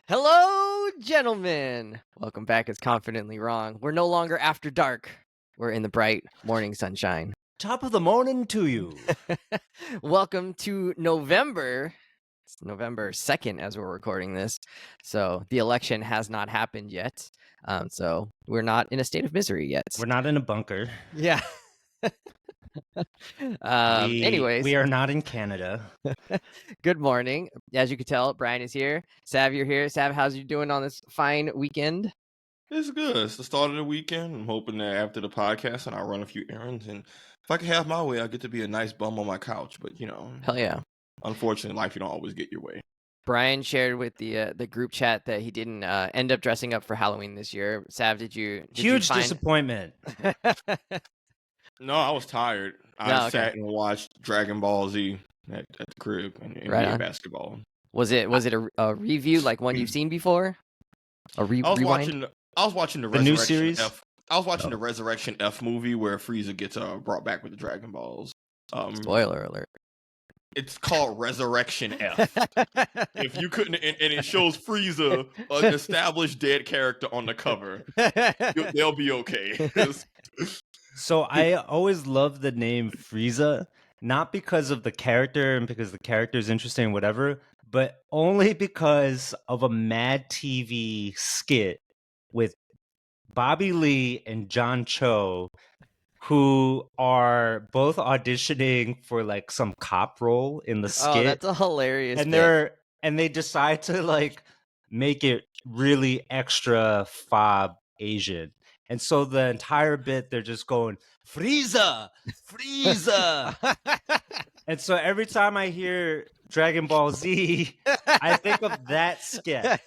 Hello, gentlemen. Welcome back. It's Confidently Wrong. We're no longer after dark. We're in the bright morning sunshine. Top of the morning to you. Welcome to November. It's November 2nd as we're recording this. So the election has not happened yet. So we're not in a state of misery yet. We're not in a bunker. Yeah. Anyways, we are not in Canada. Good morning. As you can tell, Brian is here. Sav, you're here. Sav, how's you doing on this fine weekend? It's good. It's the start of the weekend. I'm hoping that after the podcast, and I'll run a few errands, and if I can have my way, I'll get to be a nice bum on my couch. But Hell yeah. Unfortunately, in life you don't always get your way. Brian shared with the group chat that he didn't end up dressing up for Halloween this year. Sav, did you? Huge disappointment. No, I was tired. I sat and watched Dragon Ball Z at the crib and NBA basketball. Was it a review like one you've seen before? I was watching the new series. I was watching the Resurrection F movie where Frieza gets brought back with the Dragon Balls. Spoiler alert. It's called Resurrection F. If you couldn't, and it shows Frieza, an established dead character on the cover. They'll be okay. So I always love the name Frieza, not because of the character and because the character is interesting, whatever, but only because of a Mad TV skit with Bobby Lee and John Cho, who are both auditioning for like some cop role in the skit. Oh, that's a hilarious. And they decide to like make it really extra fob Asian. And so the entire bit, they're just going, Frieza! Frieza! And so every time I hear Dragon Ball Z, I think of that skit.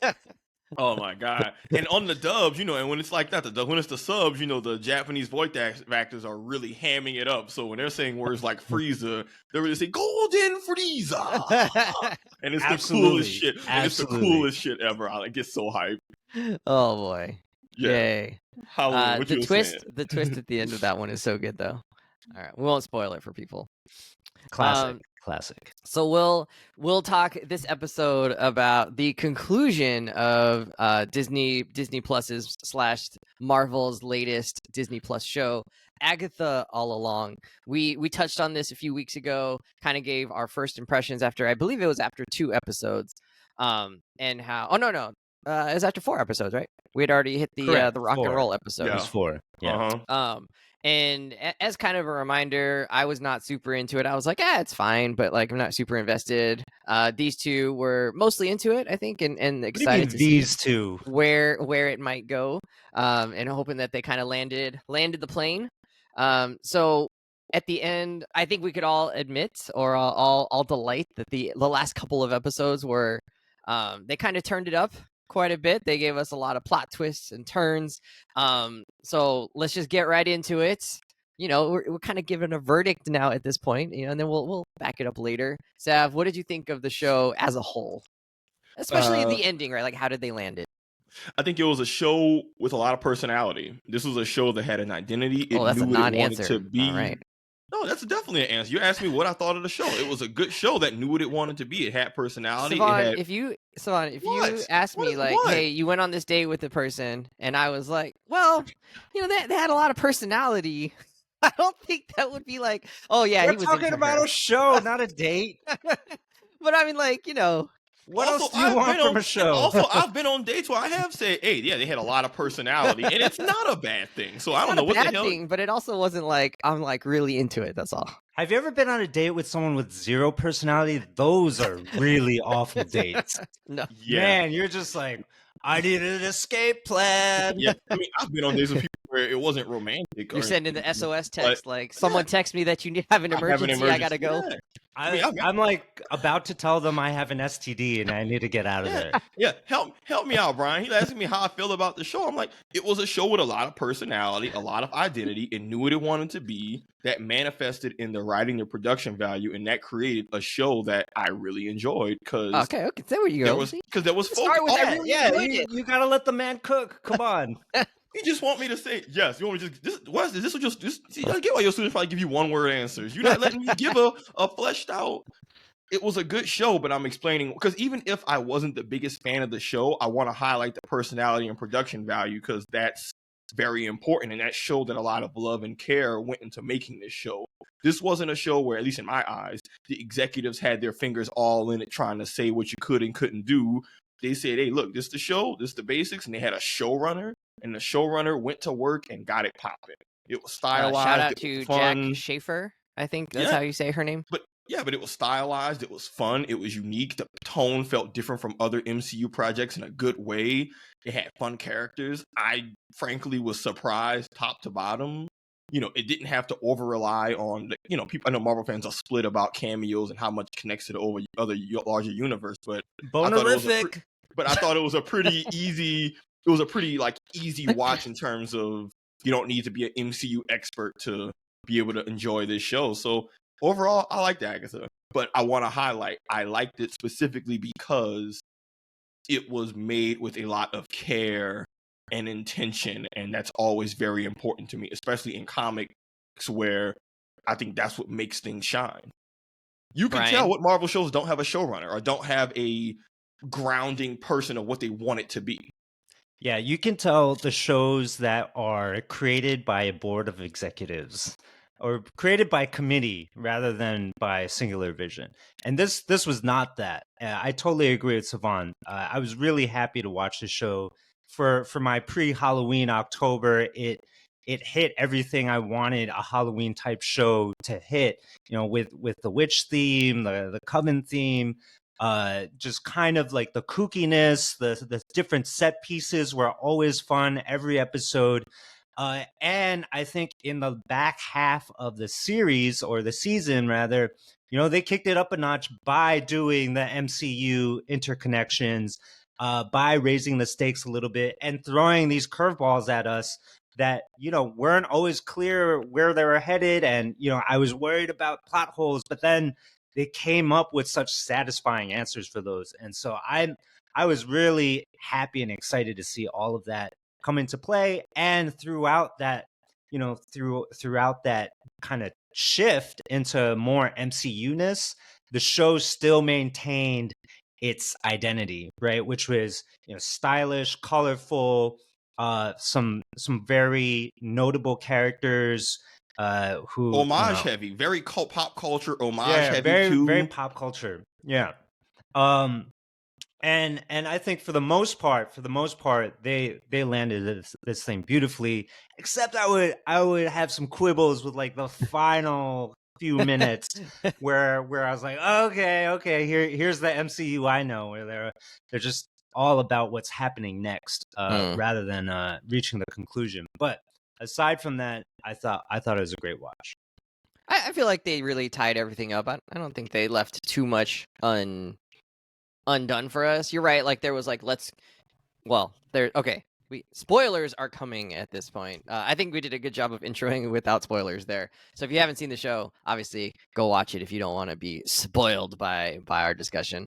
Oh my God. And on the dubs, and when it's like that, when it's the subs, the Japanese voice actors are really hamming it up. So when they're saying words like Frieza, they're really saying Golden Frieza. And it's the coolest shit. And it's the coolest shit ever. I get so hyped. Oh boy. Yeah. Yay. The twist at the end of that one is so good though. All right, we won't spoil it for people. Classic. So we'll talk this episode about the conclusion of Disney Plus's / Marvel's latest Disney Plus show, Agatha All Along. We touched on this a few weeks ago, kind of gave our first impressions after 2 episodes. And how it was after 4 episodes, right? We had already hit the rock and roll episode. Yeah. It was 4. Yeah. Uh-huh. And as kind of a reminder, I was not super into it. I was like, it's fine, but like I'm not super invested. These two were mostly into it, I think, and excited to see these two where it might go, and hoping that they kind of landed the plane. So at the end, I think we could all admit or all delight that the last couple of episodes were they kind of turned it up quite a bit. They gave us a lot of plot twists and turns. So let's just get right into it. We're kind of given a verdict now at this point, and then we'll back it up later. Sav, what did you think of the show as a whole? Especially the ending, right? Like, how did they land it? I think it was a show with a lot of personality. This was a show that had an identity. That's knew a what non-answer. It wanted to be. All right. No, that's definitely an answer. You asked me what I thought of the show. It was a good show that knew what it wanted to be. It had personality. Savon, if you asked me like, hey, you went on this date with a person, and I was like, well, they had a lot of personality. I don't think that would be like, oh yeah, we're he was talking about a show, not a date. But I mean, like, what else do you want from a show? Also, I've been on dates where I have said, hey, yeah, they had a lot of personality, and it's not a bad thing. So I don't know what the hell. Thing, but it also wasn't like I'm like really into it. That's all. Have you ever been on a date with someone with zero personality? Those are really awful dates. No, man, you're just like, I need an escape plan. Yeah, I mean, I've been on dates with people where it wasn't romantic. You're sending the SOS text like, someone text me that you have an emergency. I gotta go. Yeah. I'm like about to tell them I have an STD and I need to get out of there. Yeah, help me out, Brian. He's asking me how I feel about the show. I'm like, it was a show with a lot of personality, a lot of identity. It knew what it wanted to be. That manifested in the writing, the production value, and that created a show that I really enjoyed. Okay, say where you go. Because there was focus. You gotta let the man cook. Come on. You just want me to say yes. You want me to just see, I get why your students probably give you one word answers. You're not letting me give a fleshed out it was a good show, but I'm explaining because even if I wasn't the biggest fan of the show, I want to highlight the personality and production value because that's very important, and that showed that a lot of love and care went into making this show. This wasn't a show where, at least in my eyes, the executives had their fingers all in it trying to say what you could and couldn't do. They said, hey, look, this is the show, this is the basics, and they had a showrunner, and the showrunner went to work and got it popping. It was stylized. Shout out it to was fun. Jack Schaefer. I think that's how you say her name. But it was stylized. It was fun. It was unique. The tone felt different from other MCU projects in a good way. It had fun characters. I frankly was surprised top to bottom. It didn't have to over rely on, people. I know Marvel fans are split about cameos and how much connects to the other larger universe, but Bonerific. I thought it was a pretty easy. It was a pretty easy watch in terms of you don't need to be an MCU expert to be able to enjoy this show. So overall, I liked Agatha, but I want to highlight I liked it specifically because it was made with a lot of care and intention, and that's always very important to me, especially in comics where I think that's what makes things shine. You can tell what Marvel shows don't have a showrunner or don't have a grounding person of what they want it to be. Yeah, you can tell the shows that are created by a board of executives or created by committee rather than by singular vision. And this was not that. I totally agree with Savon. I was really happy to watch the show for my pre-Halloween October. It hit everything I wanted a Halloween type show to hit, with the witch theme, the coven theme, just kind of like the kookiness, the different set pieces were always fun every episode. And I think in the back half of the series, or the season rather, they kicked it up a notch by doing the MCU interconnections, by raising the stakes a little bit and throwing these curveballs at us that, weren't always clear where they were headed. And, I was worried about plot holes, but then they came up with such satisfying answers for those. And so I was really happy and excited to see all of that come into play. And throughout that, throughout that kind of shift into more MCU-ness, the show still maintained its identity, right? Which was, stylish, colorful, some very notable characters, who homage heavy, very pop culture homage heavy, very too. very pop culture. Yeah. And I think for the most part, they landed this thing beautifully. Except I would have some quibbles with the final few minutes where I was like, okay, here's the MCU I know, where they're just all about what's happening next, rather than reaching the conclusion. But aside from that, I thought it was a great watch. I feel like they really tied everything up. I don't think they left too much undone for us. You're right. There was spoilers are coming at this point. I think we did a good job of introing without spoilers there. So if you haven't seen the show, obviously go watch it if you don't want to be spoiled by our discussion.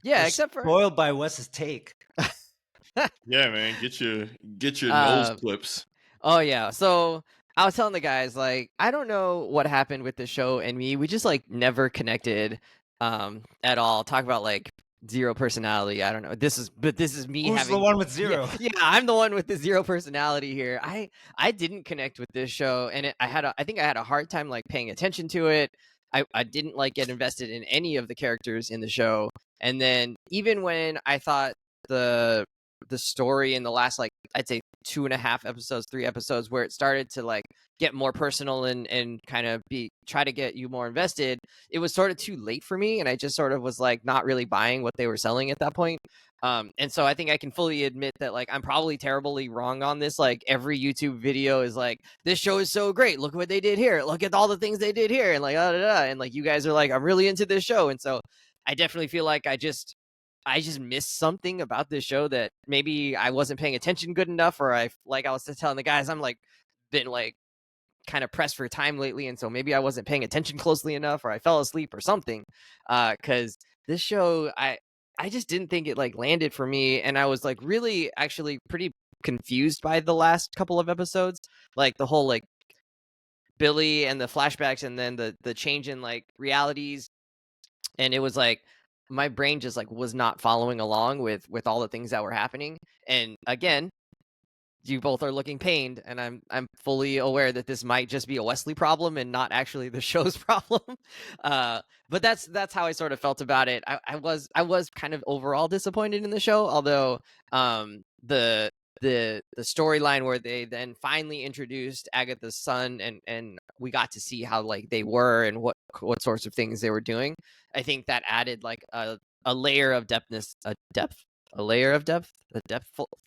Except for spoiled by Wes's take. Yeah, man, get your nose clips. Oh yeah. So I was telling the guys, I don't know what happened with the show and me. We just never connected at all. Talk about zero personality. I don't know. This is me. Who's the one with zero? Yeah, I'm the one with the zero personality here. I didn't connect with this show, and I think I had a hard time paying attention to it. I didn't get invested in any of the characters in the show. And then even when I thought the story in the last I'd say 2.5 episodes, 3 episodes, where it started to get more personal and kind of try to get you more invested, it was sort of too late for me, and I just sort of was not really buying what they were selling at that point. And so I think I can fully admit that I'm probably terribly wrong on this. Every YouTube video is this show is so great, look what they did here, look at all the things they did here, and and you guys are I'm really into this show. And so I definitely feel like I just missed something about this show, that maybe I wasn't paying attention good enough, or I was just telling the guys, I'm been kind of pressed for time lately, and so maybe I wasn't paying attention closely enough, or I fell asleep or something. Because this show, I just didn't think it landed for me, and I was really actually pretty confused by the last couple of episodes, the whole Billy and the flashbacks, and then the change in realities. and it was like my brain just like was not following along with all the things that were happening. And again, you both are looking pained, and I'm fully aware that this might just be a Wesley problem and not actually the show's problem. But that's how I sort of felt about it. I was kind of overall disappointed in the show, although the storyline where they then finally introduced Agatha's son, and we got to see how like they were and what sorts of things they were doing. I think that added like a layer of depthness, a layer of depth, a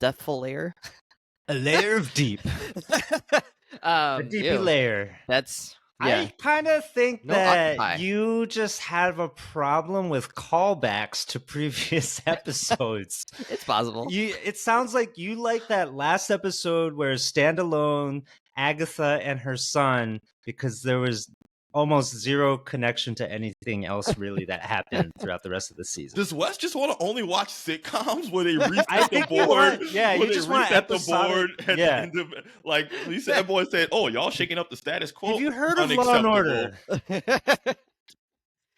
depthful layer. A layer of deep. A deepy layer. That's I kind of think that Occupy. you just have a problem with callbacks to previous episodes. It's possible. It sounds like you like that last episode where standalone Agatha and her son, because there was almost zero connection to anything else really that happened throughout the rest of the season. Does Wes just want to only watch sitcoms where they reset I the think board? you just want reset the episodic. board at the end of, like Lisa that boy said, "Oh, y'all shaking up the status quo." Have you heard of Law and Order?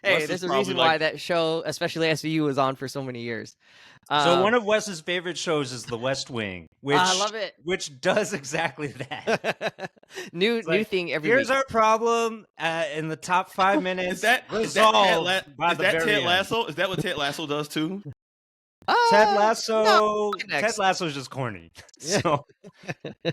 Hey, Wes there's is a reason probably why like- that show, especially SVU, was on for so many years. So one of Wes's favorite shows is The West Wing, which I love it. which does exactly that. new like, thing every Here's week. our problem in the top 5 minutes. Is that resolved by is the that very Ted end. Lasso? Is that what Ted Lasso does too? Ted Lasso. no, Ted Lasso is just corny. So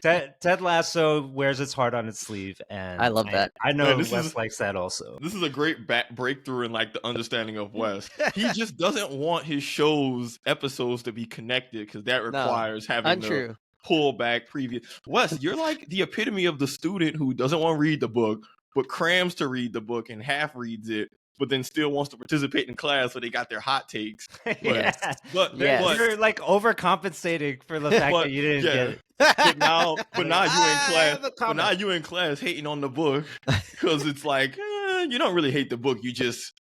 Ted Lasso wears its heart on its sleeve, and I love that. I know Man, this Wes is- likes that also. This is a great breakthrough in like the understanding of Wes. He just doesn't want his shows episodes to be connected because that requires having to Untrue. pull back previous. Wes, you're like the epitome of the student who doesn't want to read the book but crams to read the book and half reads it, but then still wants to participate in class so they got their hot takes. Yeah. But Yes. You're like overcompensating for the fact that you didn't get it. but now you in I class. have a But comment. now you in class hating on the book because it's like you don't really hate the book. You just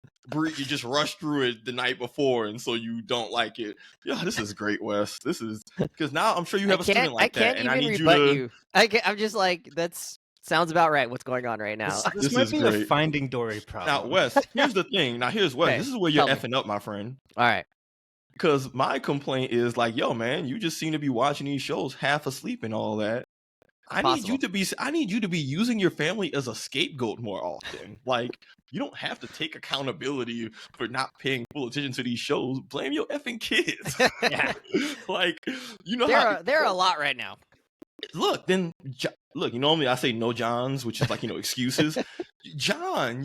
rush through it the night before, and so you don't like it. Yeah, this is great, Wes. This is because now I'm sure you have a student like that, and I need you to. I'm just like, that's sounds about right. What's going on right now? This This might is be a great. Finding Dory Now, problem. Wes, here's the thing. Now, here's Wes. Okay, This is where you're tell me. effing up, my friend. All right. Because my complaint is like, yo, man, you just seem to be watching these shows half asleep and all that. I need you to be using your family as a scapegoat more often. Like, you don't have to take accountability for not paying full attention to these shows. Blame your effing kids. Yeah. Like, you know how There are a lot right now. look, normally I say no Johns, which is like, excuses. John,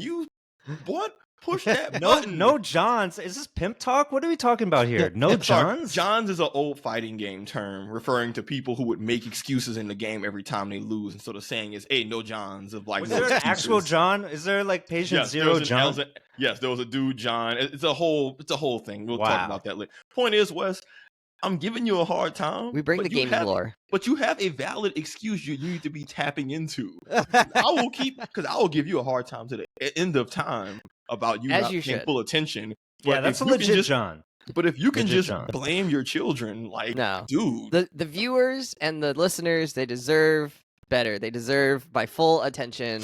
what? Push that button. No Johns. Is this pimp talk? What are we talking about here? No Sorry, Johns? Johns is an old fighting game term referring to people who would make excuses in the game every time they lose. And so the saying is, hey, no Johns of like Was no there an excuses. actual John? Is there like patient Yes, there zero was John? there was a dude, John. It's a whole thing. We'll Wow. talk about that later. Point is, Wes, I'm giving you a hard time. We bring the but you gaming have- lore. But you have a valid excuse you need to be tapping into. I will give you a hard time to the end of time about you As not you paying should. full attention. Yeah, But that's a if you can legit John. But if you can Legit just John. blame your children, like, No. dude, The viewers and the listeners, they deserve better. They deserve my full attention.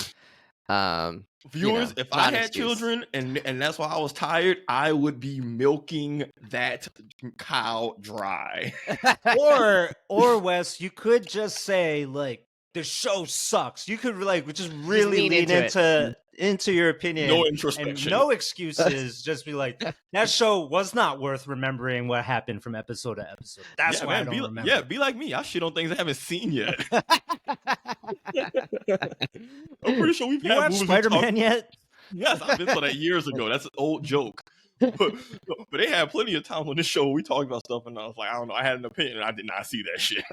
viewers, if not I an had excuse. children and that's why I was tired, I would be milking that cow dry. Or Wes, you could just say like the show sucks. You could like just really lean lean into into your opinion. No And introspection. no excuses. Just be like, that show was not worth remembering what happened from episode to episode. That's why I don't remember. be like me. I shit on things I haven't seen yet. I'm pretty sure we've You had watch movies we Spider-Man talked- yet? Yes, I've been saw that years ago. That's an old joke. But they had plenty of times on this show we talked about stuff, and I was like, I don't know. I had an opinion, and I did not see that shit.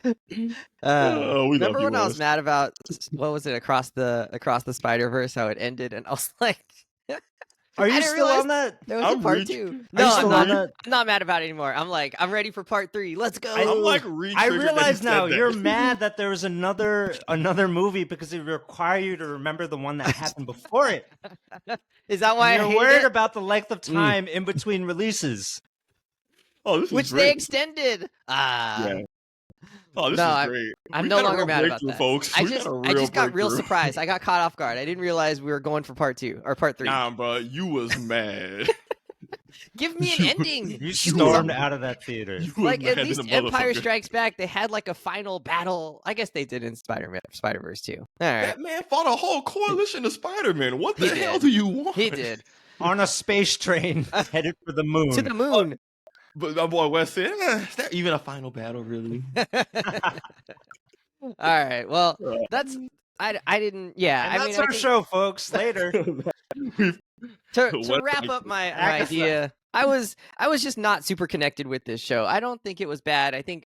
We love Remember you, when I was Wes. mad about what was it, Across the Spider-Verse, how it ended, and I was like, Are you didn't still realize on that? there was I'm a part reach- 2. Are you No, I'm still not. on that? I'm not mad about it anymore. I'm like, I'm ready for part 3. Let's go. I'm like I re-triggered that he realize said now that. you're mad that there was another movie because it require you to remember the one that happened before it. Is that why I You're hate worried it? about the length of time in between releases. Oh, this is Which great. they extended. Yeah. Oh, this No, is great. I'm We no had a longer real mad about breakthrough, that. folks. I We had just a I just got real breakthrough. surprised. I got caught off guard. I didn't realize we were going for part 2 or part 3. Nah, bro, you was mad. Give me an You- ending. You Give me stormed something. out of that theater. You was Like mad at than least a Empire motherfucker. Strikes Back, they had like a final battle. I guess they did in Spider-Verse too. All right, That man fought a whole coalition of Spider-Man. What He the hell did. do you want? he did On a space train headed for the moon. to the moon. But my boy Wes said, is that even a final battle, really? All right, well, Uh, that's I didn't. Yeah, And I that's mean, I our think show, folks. Later. We've- to Wes wrap likes up it. my Agatha. idea, I was just not super connected with this show. I don't think it was bad. I think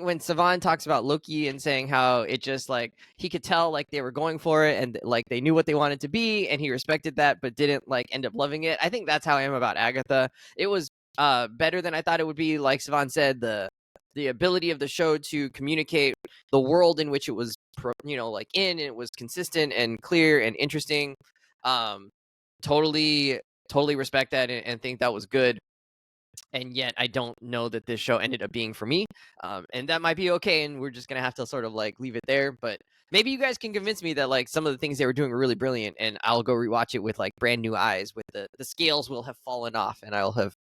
when Savon talks about Loki and saying how it just like he could tell like they were going for it and like they knew what they wanted to be and he respected that but didn't like end up loving it. I think that's how I am about Agatha. It was better than I thought it would be. Like Savon said, the ability of the show to communicate the world in which it was like in, and it was consistent and clear and interesting. Totally respect that and think that was good. And yet I don't know that this show ended up being for me. And that might be okay, and we're just gonna have to sort of like leave it there. But maybe you guys can convince me that like some of the things they were doing were really brilliant, and I'll go rewatch it with like brand new eyes, with the scales will have fallen off and I'll have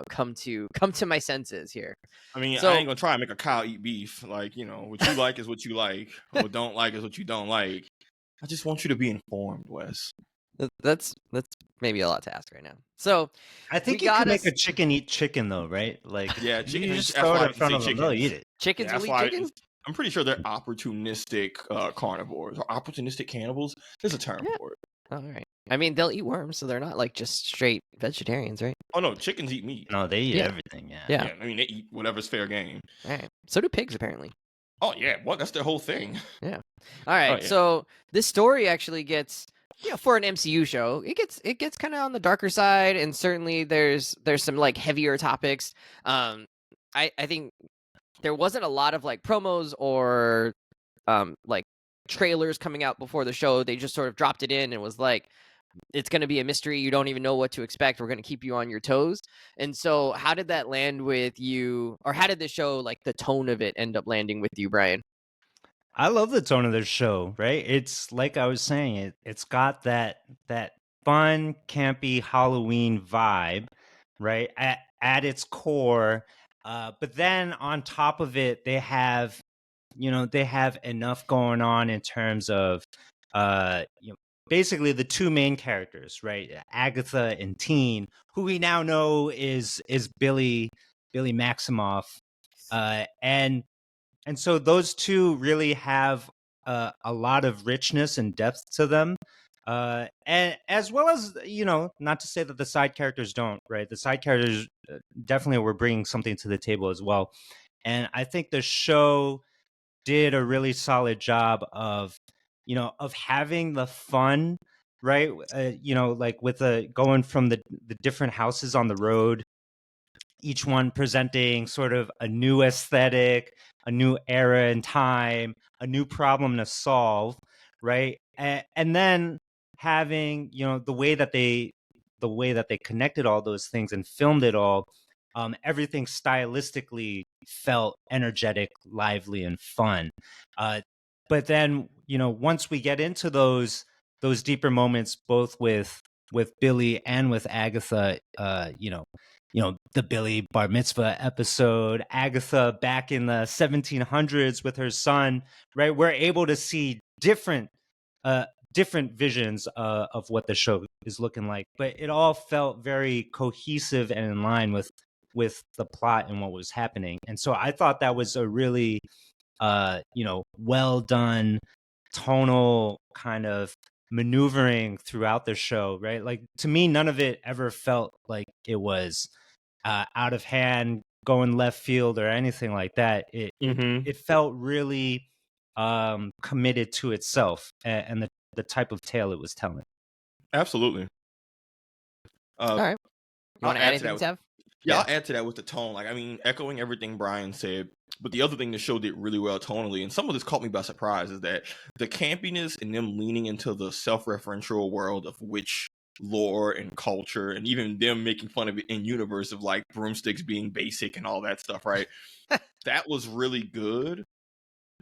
come to my senses here. I mean, So- I ain't gonna try and make a cow eat beef. Like, what you like is what you like. What don't like is what you don't like. I just want you to be informed, Wes. That's maybe a lot to ask right now. So I think We you got can make us- a chicken eat chicken, though, right? Like, Yeah, you chicken- just that's throw why it I in front say of them, they'll chickens. eat it. chickens That's will eat why chicken? I'm pretty sure they're opportunistic carnivores or opportunistic cannibals. There's a term Yeah. for it. Oh, all right. I mean, they'll eat worms, so they're not like just straight vegetarians, right? Oh no, chickens eat meat. No, they eat Yeah. everything, yeah. Yeah. I mean, they eat whatever's fair game. All right. So do pigs, apparently. Oh yeah, what? That's their whole thing. All right. yeah. So this story actually gets, for an MCU show, it gets kind of on the darker side, and certainly there's some like heavier topics. I think there wasn't a lot of like promos or like trailers coming out before the show. They just sort of dropped it in and was like, it's going to be a mystery. You don't even know what to expect. We're going to keep you on your toes. And so how did that land with you, or how did the show, like the tone of it, end up landing with you, Brian? I love the tone of this show, right? It's like I was saying, it's got that fun, campy Halloween vibe, right? At its core. But then on top of it, they have enough going on in terms of basically the two main characters, right? Agatha and Teen, who we now know is Billy Maximoff. And so those two really have a lot of richness and depth to them. And as well as, not to say that the side characters don't, right? The side characters definitely were bringing something to the table as well. And I think the show did a really solid job of having the fun, right? Like with going from the different houses on the road, each one presenting sort of a new aesthetic, a new era in time, a new problem to solve, right? And then having, the way that they connected all those things and filmed it all, everything stylistically felt energetic, lively, and fun. But then, once we get into those deeper moments, both with Billy and with Agatha, the Billy bar mitzvah episode, Agatha back in the 1700s with her son, right? We're able to see different visions of what the show is looking like, but it all felt very cohesive and in line with the plot and what was happening. And so I thought that was a really well done tonal kind of maneuvering throughout the show, right? Like, to me, none of it ever felt like it was out of hand, going left field, or anything like that. It felt really committed to itself and the type of tale it was telling. Absolutely. All right. You want to add anything, Tev? Yeah, I'll add to that with the tone. Like, I mean, echoing everything Brian said, but the other thing the show did really well tonally, and some of this caught me by surprise, is that the campiness and them leaning into the self-referential world of witch lore and culture, and even them making fun of it in universe of like broomsticks being basic and all that stuff, right? That was really good.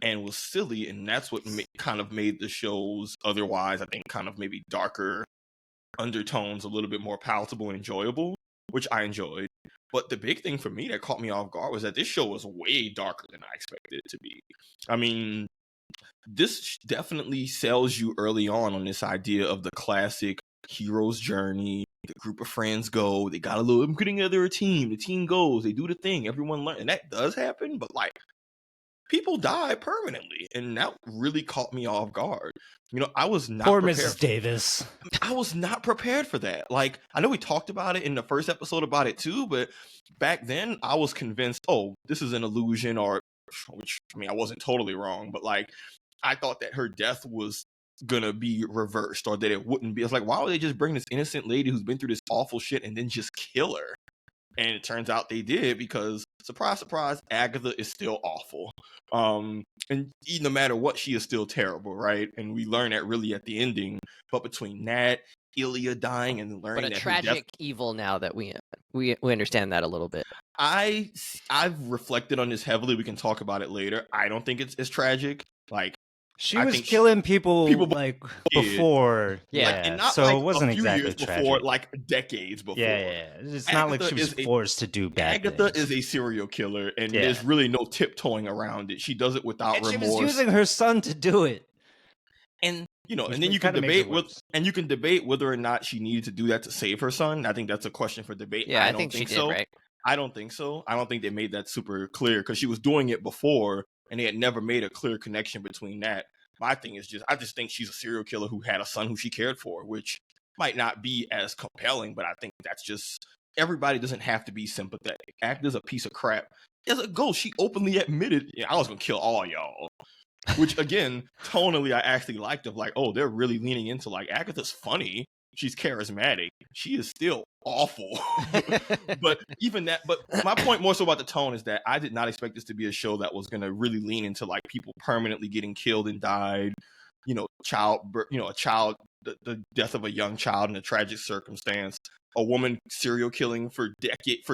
and was silly, and that's what kind of made the shows otherwise, I think, kind of maybe darker undertones a little bit more palatable and enjoyable, which I enjoyed. But the big thing for me that caught me off guard was that this show was way darker than I expected it to be. I mean, this definitely sells you early on this idea of the classic hero's journey. The group of friends go, they got a little, I'm putting together a team. The team goes, they do the thing, everyone learns, and that does happen. But like, people die permanently, and that really caught me off guard. You know, I was not Poor prepared. Mrs. Davis. I was not prepared for that. Like, I know we talked about it in the first episode about it too, but back then I was convinced, oh, this is an illusion, or which, I mean, I wasn't totally wrong, but like, I thought that her death was gonna be reversed, or that it wouldn't be. It's like, why would they just bring this innocent lady who's been through this awful shit and then just kill her? And it turns out they did, because surprise, surprise, Agatha is still awful. And no matter what, she is still terrible, right? And we learn that really at the ending. But between that, Ilya dying, and learning But a that tragic evil now that we understand that a little bit. I've reflected on this heavily. We can talk about it later. I don't think it's as tragic. Like, She I was think killing people like before. Yeah. like, and not so like it wasn't a few exactly years tragic. before, like decades before. Yeah. It's not like she was forced to do bad Agatha things. is a serial killer, and Yeah. there's really no tiptoeing around it. She does it without and she remorse. was using her son to do it. And you know, Which and then you can kinda makes it debate worse. and you can debate whether or not she needed to do that to save her son. I think that's a question for debate. Yeah, I don't think she did, so. right? I don't think so. I don't think they made that super clear, because she was doing it before, and they had never made a clear connection between that. My thing is I just think she's a serial killer who had a son who she cared for, which might not be as compelling, but I think that's just, everybody doesn't have to be sympathetic. Agatha's a piece of crap. As a ghost, she openly admitted, yeah, I was gonna kill all y'all. Which again, tonally, I actually liked, of like, oh, they're really leaning into like, Agatha's funny, she's charismatic, she is still awful. But even that, but my point more so about the tone is that I did not expect this to be a show that was gonna really lean into like people permanently getting killed and died, you know, the death of a young child in a tragic circumstance, a woman serial killing for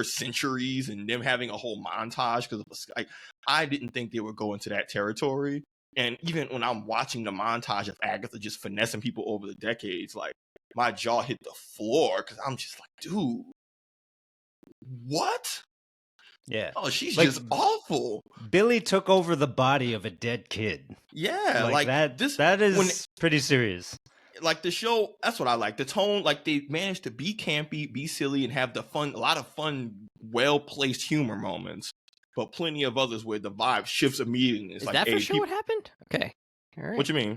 centuries, and them having a whole montage because of like, I didn't think they would go into that territory. And even when I'm watching the montage of Agatha just finessing people over the decades, like, my jaw hit the floor, because I'm just like, dude, what? Yeah. Oh, she's Like, just awful. Billy took over the body of a dead kid. Yeah, like that. That is pretty serious. Like, the show, that's what I like. The tone, like, they managed to be campy, be silly, and have a lot of fun, well-placed humor moments. But plenty of others where the vibe shifts immediately. It's Is like, that hey, for sure what happened? Okay. All right. What you mean?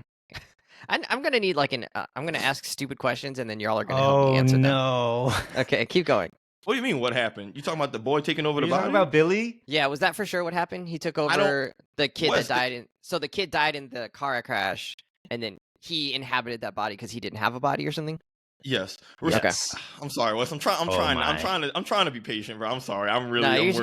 I'm gonna need like I'm gonna ask stupid questions, and then y'all are gonna help me answer them. No. Okay, keep going. What do you mean? What happened? You talking about the boy taking over Are the you body? talking about Billy? Yeah, was that for sure what happened? He took over the kid that died in. So the kid died in the car crash, and then he inhabited that body because he didn't have a body or something. Yes. Yes. I'm sorry, Wes. I'm trying to be patient, bro. I'm sorry. No, you're just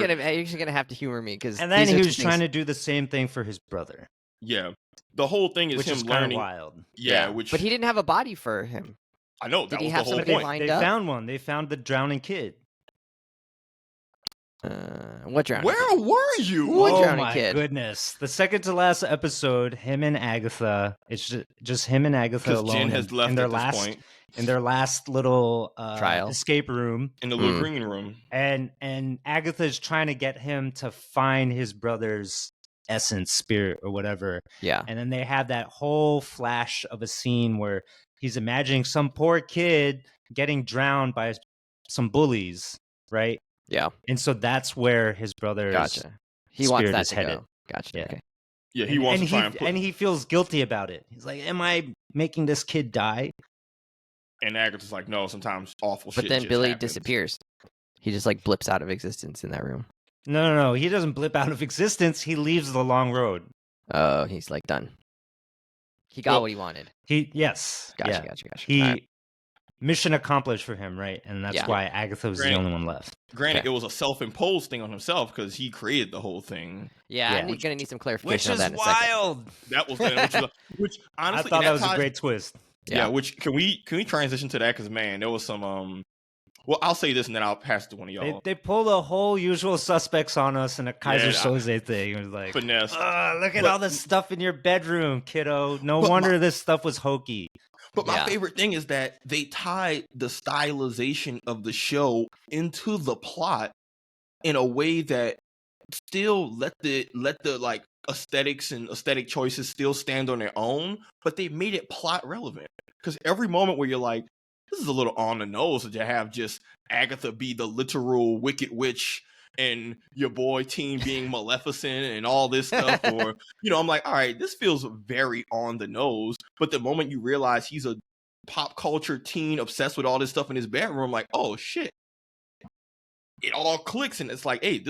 gonna have to humor me, because. And then he was trying to do the same thing for his brother. Yeah. The whole thing is which him is learning. Wild. Yeah, but he didn't have a body for him. I know, that Did he was have the whole somebody point. lined They up? found one. They found the drowning kid. What drowning? Where were you? What Oh drowning my kid? goodness! The second to last episode, him and Agatha. It's just him and Agatha alone. Jen has left in their at this last point. in their last little Trial. escape room, In the little green room. and Agatha is trying to get him to find his brother's essence, spirit, or whatever. Yeah. And then they have that whole flash of a scene where he's imagining some poor kid getting drowned by some bullies, right? Yeah. And so that's where his brother's Gotcha. He wants spirit that is to headed. go. Gotcha. Yeah. Okay. Yeah, he wants to try and put. And he feels guilty about it. He's like, "Am I making this kid die?" And Agatha's like, no, sometimes awful shit But then just Billy happens. disappears. He just like blips out of existence in that room. No. He doesn't blip out of existence. He leaves the long road. Oh, he's like done. He got what he wanted. Yes. Gotcha. He Alright. mission accomplished for him, right? And that's why Agatha was the only one left. Granted, it was a self-imposed thing on himself because he created the whole thing. Yeah, I'm gonna need some clarification on that in a second. Wild. That was which honestly, I thought that was a great twist. Yeah, which can we transition to that? Because man, there was some Well, I'll say this and then I'll pass it to one of They y'all. they pull the whole Usual Suspects on us in a Kaiser Soze thing. It was like, Finesse. look at all this stuff in your bedroom, kiddo. No wonder this stuff was hokey. But my favorite thing is that they tied the stylization of the show into the plot in a way that still let the like aesthetics and aesthetic choices still stand on their own, but they made it plot relevant. Because every moment where you're like, this is a little on the nose to have just Agatha be the literal wicked witch and your boy teen being Maleficent and all this stuff, or I'm like, all right, this feels very on the nose. But the moment you realize he's a pop culture teen obsessed with all this stuff in his bedroom, like, oh shit, it all clicks, and it's like, hey,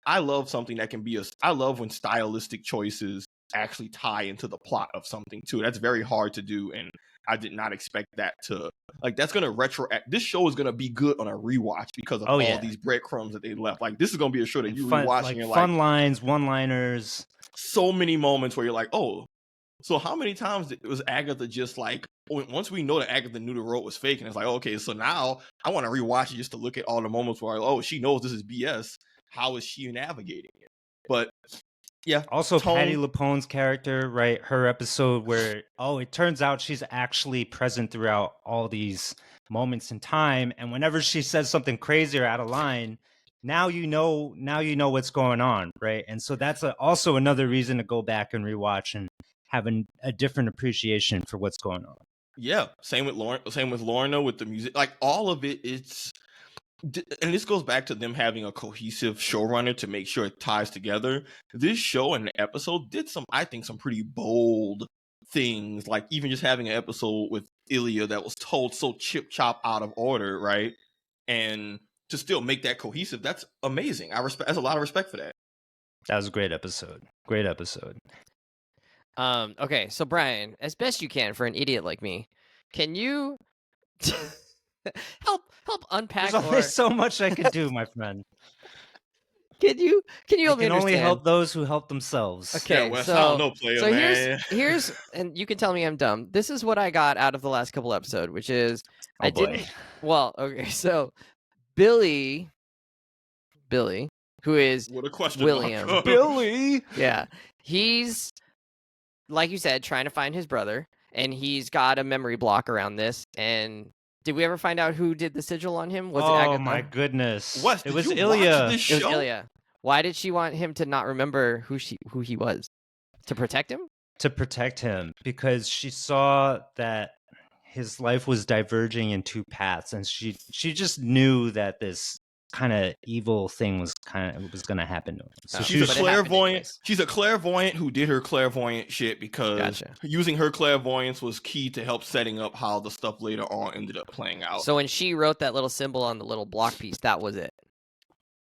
I love something that can be I love when stylistic choices actually tie into the plot of something too. That's very hard to do, and I did not expect that to, like, that's going to this show is going to be good on a rewatch because of all these breadcrumbs that they left. Like, this is going to be a show that you rewatch and you're like, fun lines, one-liners. So many moments where you're like, oh, so how many times was Agatha just like, once we know that Agatha knew the road was fake, and it's like, okay, so now I want to rewatch it just to look at all the moments where, oh, she knows this is BS. How is she navigating it? But yeah. Also, Patti LuPone's character, right? Her episode where, it turns out she's actually present throughout all these moments in time. And whenever she says something crazy or out of line, now you know what's going on, right? And so that's also another reason to go back and rewatch and have a different appreciation for what's going on. Yeah. Same with Lorna, with the music. Like, all of it, and this goes back to them having a cohesive showrunner to make sure it ties together. This show and the episode did some pretty bold things, like even just having an episode with Ilya that was told so chip chop out of order, right? And to still make that cohesive, that's amazing. That's a lot of respect for that. That was a great episode. Great episode. Okay, so Brian, as best you can for an idiot like me, can you help unpack? There's only so much I can do, my friend. Can you help me understand? Only help those who help themselves. Okay, yeah, Wes, I don't know, player, so man. here's and you can tell me I'm dumb. This is what I got out of the last couple episodes, which is Well, okay, so Billy, who is what a question, William, Billy, yeah, he's, like you said, trying to find his brother, and he's got a memory block around this. And did we ever find out who did the sigil on him? Was it Agatha? Oh my goodness! Wes, it was you Ilya. watch this show? It was Ilya. Why did she want him to not remember who he was? To protect him? To protect him, because she saw that his life was diverging in two paths, and she just knew that this kind of evil thing was going to happen to him. So she's a clairvoyant. She's a clairvoyant who did her clairvoyant shit because using her clairvoyance was key to help setting up how the stuff later on ended up playing out. So when she wrote that little symbol on the little block piece, that was it.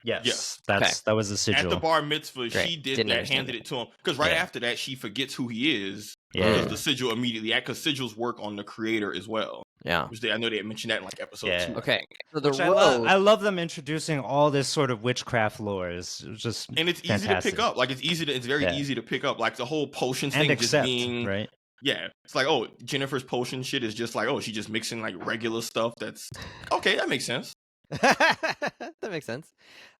Yes. That was the sigil. At the bar mitzvah, she did that, handed it to him. Because right after that, she forgets who he is. Because the sigil immediately, because sigils work on the creator as well. Yeah. Which I know they had mentioned that in like episode 2. Okay. So I love them introducing all this sort of witchcraft lore. It's just and it's fantastic. easy to pick up. Like it's very easy to pick up. Like the whole potions and thing accept, just being right. Yeah, it's like, oh, Jennifer's potion shit is just like, oh, she's just mixing like regular stuff. That's okay. That makes sense. That makes sense.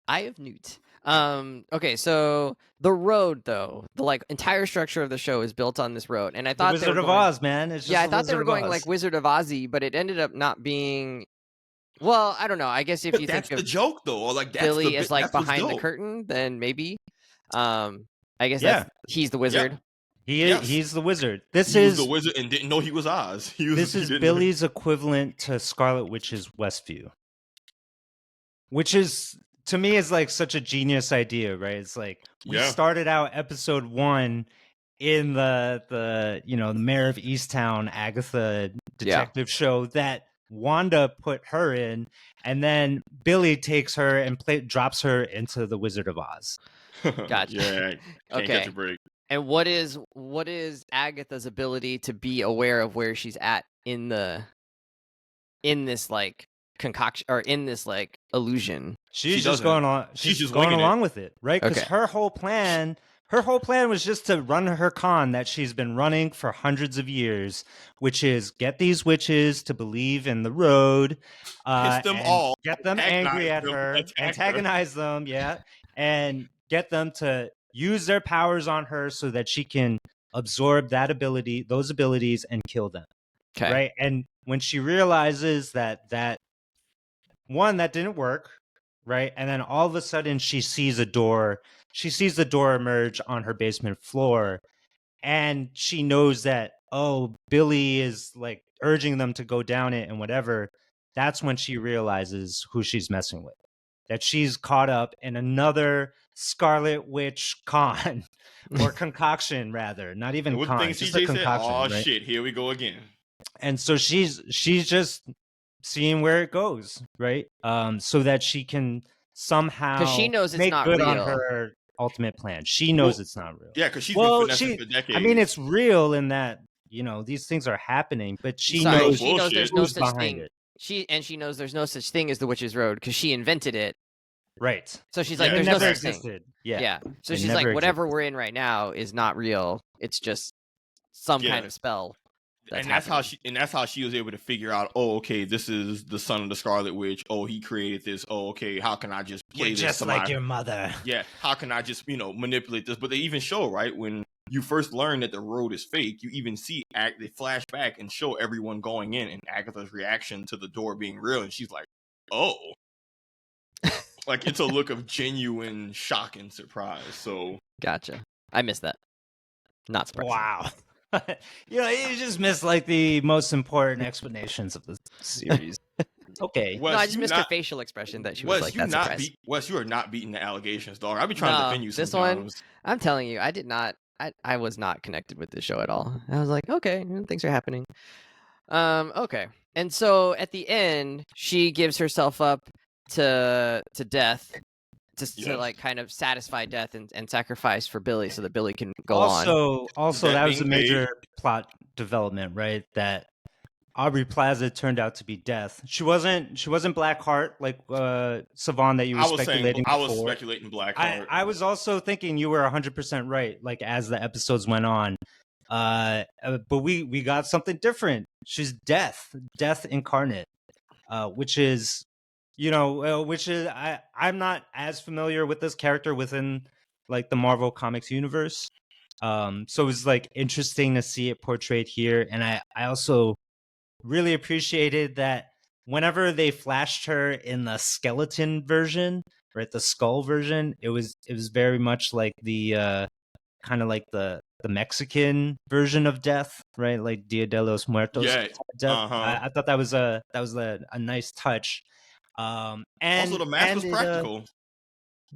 Eye of Newt. Okay, so the road, though, the like entire structure of the show is built on this road, and I thought Wizard of Oz, man. It's just I thought they were going like Wizard of Ozzy, but it ended up not being. Well, I don't know. I guess if you that's think the joke, though, or like that's Billy is like behind the curtain, then maybe. I guess he's the wizard. Yeah. He's the wizard. He was the wizard and didn't know he was Oz. This is Billy's equivalent to Scarlet Witch's Westview, which is, to me, is like such a genius idea, right? It's like we started out episode 1 in the Mayor of Easttown Agatha detective show that Wanda put her in, and then Billy takes her and drops her into the Wizard of Oz. Gotcha. Yeah, can't catch a break. And what is Agatha's ability to be aware of where she's at in this like concoction or in this like illusion? She's just going on. She's just going along with it, right? Because her whole plan Her whole plan was just to run her con that she's been running for hundreds of years, which is get these witches to believe in the road, Piss them and off, get them angry antagonize at them, her, attack her. antagonize them, and get them to use their powers on her so that she can absorb those abilities, and kill them. Okay. Right? And when she realizes that didn't work, right? And then all of a sudden she sees the door emerge on her basement floor, and she knows that, oh, Billy is like urging them to go down it and whatever. That's when she realizes who she's messing with, that she's caught up in another Scarlet Witch con or concoction, rather, not even And what the con, thing just a CJ said, concoction. oh right? shit, here we go again. And so she's just seeing where it goes, right? So that she can somehow Because she knows it's make not good real. on her ultimate plan. She knows Well, it's not real. Yeah, because she's been finessing for decades. I mean, it's real in that, these things are happening, but she knows she knows there's no who's such behind thing. it. She knows there's no such thing as the Witch's Road because she invented it. Right. So she's Yeah, like, it there's never no such existed. thing. Yeah. So It she's like, never whatever we're in right now is not real. It's just some Yeah. kind of spell. And that's how she was able to figure out, oh, okay, this is the son of the Scarlet Witch. Oh, he created this. Oh, okay, how can I just play You're this just to like my... your mother. Yeah, how can I just, manipulate this? But they even show, right, when you first learn that the road is fake, you even see they flash back and show everyone going in and Agatha's reaction to the door being real, and she's like, oh. Like, it's a look of genuine shock and surprise. So Gotcha. I missed that. Not surprising. Wow. You just missed like the most important explanations of the series. Okay. Wes, No, I just missed her facial expression that she was like, that's surprising. Wes, you are not beating the allegations, dog. I'll be trying to defend you this sometimes. one, I'm telling you, I did not. I was not connected with this show at all. I was like, okay, things are happening. Okay. And so at the end, she gives herself up to death, to like kind of satisfy death and sacrifice for Billy so that Billy can go on. Also, that was a being major plot development, right? That Aubrey Plaza turned out to be Death. She wasn't Blackheart like Savon that you were speculating before. I was speculating Blackheart. I was also thinking you were 100% right, like as the episodes went on. But we got something different. She's Death incarnate, which is I'm not as familiar with this character within like the Marvel Comics universe. So it was like interesting to see it portrayed here, and I also really appreciated that whenever they flashed her in the skeleton version, right, the skull version, it was very much like the kind of like the Mexican version of Death, right? Like Dia de los Muertos. Yeah. Death. Uh-huh. I thought that was a nice touch. And also, the mask was practical.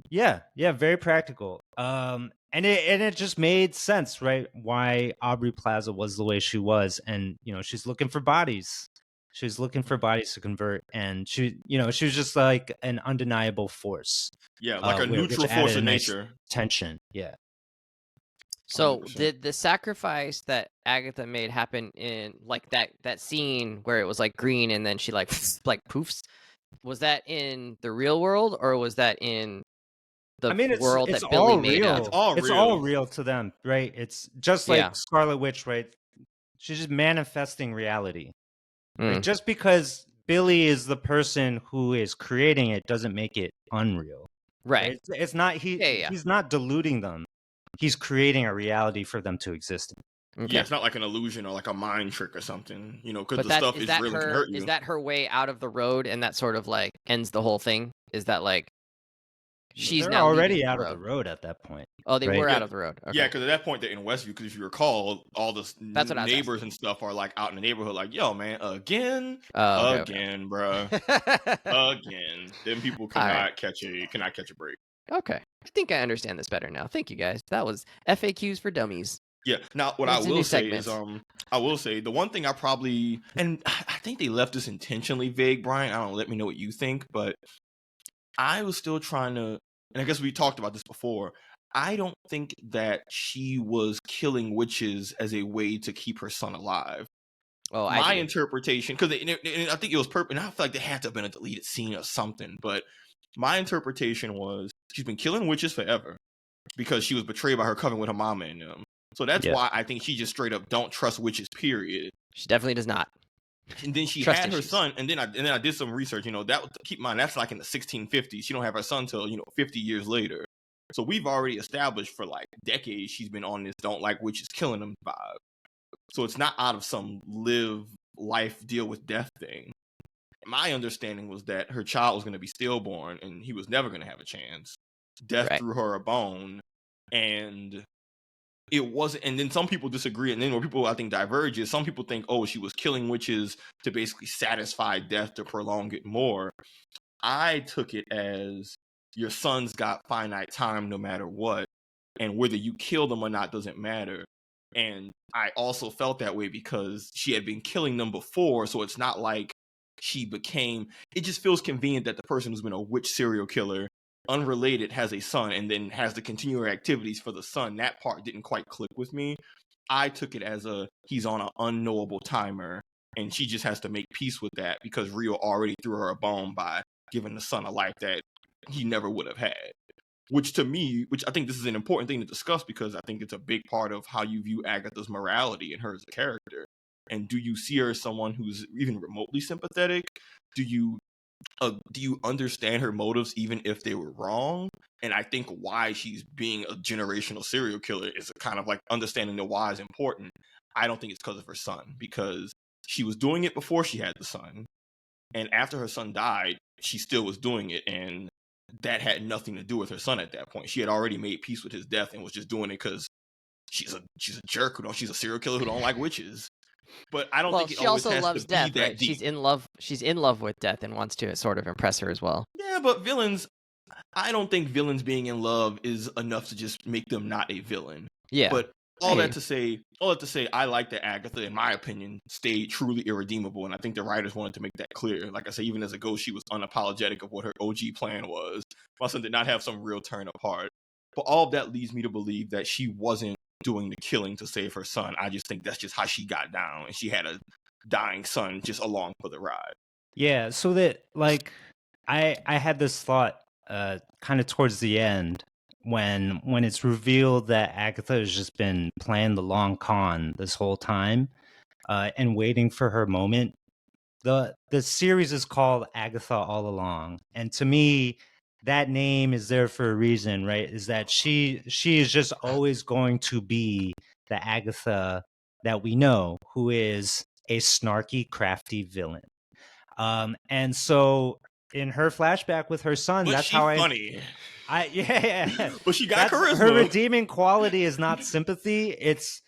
Yeah, very practical. And it just made sense, right? Why Aubrey Plaza was the way she was, and she's looking for bodies. She's looking for bodies to convert, and she was just like an undeniable force. Yeah, like a neutral force of nature. Tension, yeah. So 100%. did the sacrifice that Agatha made happen in like that scene where it was like green and then she like poofs? Was that in the real world or was that in the world that Billy made up? It's all real to them, right? It's just like Scarlet Witch, right? She's just manifesting reality. Right? Just because Billy is the person who is creating it doesn't make it unreal. Right. It's not he's not deluding them. He's creating a reality for them to exist in. Okay. Yeah, it's not like an illusion or like a mind trick or something, because the stuff is really can hurt you. Is that her way out of the road and that sort of like ends the whole thing? Is that like they're now already out of the road at that point? Oh, they were out of the road. Okay. Yeah, because at that point they're in Westview. Because if you recall, all the neighbors and stuff are like out in the neighborhood, like, "Yo, man, again, bro, again." Then people cannot catch a break. Okay, I think I understand this better now. Thank you, guys. That was FAQs for Dummies. Yeah. Now, what I will say is, I will say the one thing I probably, and I think they left this intentionally vague, Brian. I don't know, let me know what you think, but I was still trying to, and I guess we talked about this before. I don't think that she was killing witches as a way to keep her son alive. Oh, my interpretation, because I think it was and I feel like there had to have been a deleted scene or something, but my interpretation was she's been killing witches forever. because she was betrayed by her coven with her mama and them. So that's why I think she just straight up don't trust witches, period. She definitely does not. And then she Trust had her issues. son, and then I did some research. That keep in mind that's like in the 1650s. She don't have her son till 50 years later. So we've already established for like decades she's been on this don't like witches killing them vibe. So it's not out of some live life deal with death thing. My understanding was that her child was going to be stillborn and he was never going to have a chance. Death threw her a bone, and it wasn't. And then some people disagree, and then where people I think diverge is some people think, oh, she was killing witches to basically satisfy death to prolong it more. I took it as your son's got finite time no matter what, and whether you kill them or not doesn't matter. And I also felt that way because she had been killing them before, so it's not like she became. It just feels convenient that the person who's been a witch serial killer, unrelated, has a son and then has to continue her activities for the son. That part didn't quite click with me. I took it as he's on an unknowable timer, and she just has to make peace with that because Rio already threw her a bone by giving the son a life that he never would have had. Which to me, I think this is an important thing to discuss because I think it's a big part of how you view Agatha's morality and her as a character. And do you see her as someone who's even remotely sympathetic? Do you understand her motives even if they were wrong? And I think why she's being a generational serial killer is kind of like understanding the why is important. I don't think it's because of her son, because she was doing it before she had the son. And after her son died, she still was doing it. And that had nothing to do with her son at that point. She had already made peace with his death and was just doing it because she's a jerk she's a serial killer who don't like witches. But I don't think it she always also has loves to death, be that right? deep. She's in love with death and wants to sort of impress her as well. Yeah, but villains, I don't think villains being in love is enough to just make them not a villain. Yeah. But all that to say, I like that Agatha, in my opinion, stayed truly irredeemable, and I think the writers wanted to make that clear. Like I say, even as a ghost, she was unapologetic of what her OG plan was. My son did not have some real turn apart. But all of that leads me to believe that she wasn't doing the killing to save her son. I just think that's just how she got down, and she had a dying son just along for the ride. Yeah, so that like I had this thought kind of towards the end when it's revealed that Agatha has just been playing the long con this whole time and waiting for her moment. The series is called Agatha All Along, and to me that name is there for a reason, right? Is that she is just always going to be the Agatha that we know, who is a snarky, crafty villain. And so in her flashback with her son, But that's she's how funny. Yeah. But she got charisma. Her redeeming quality is not sympathy; it's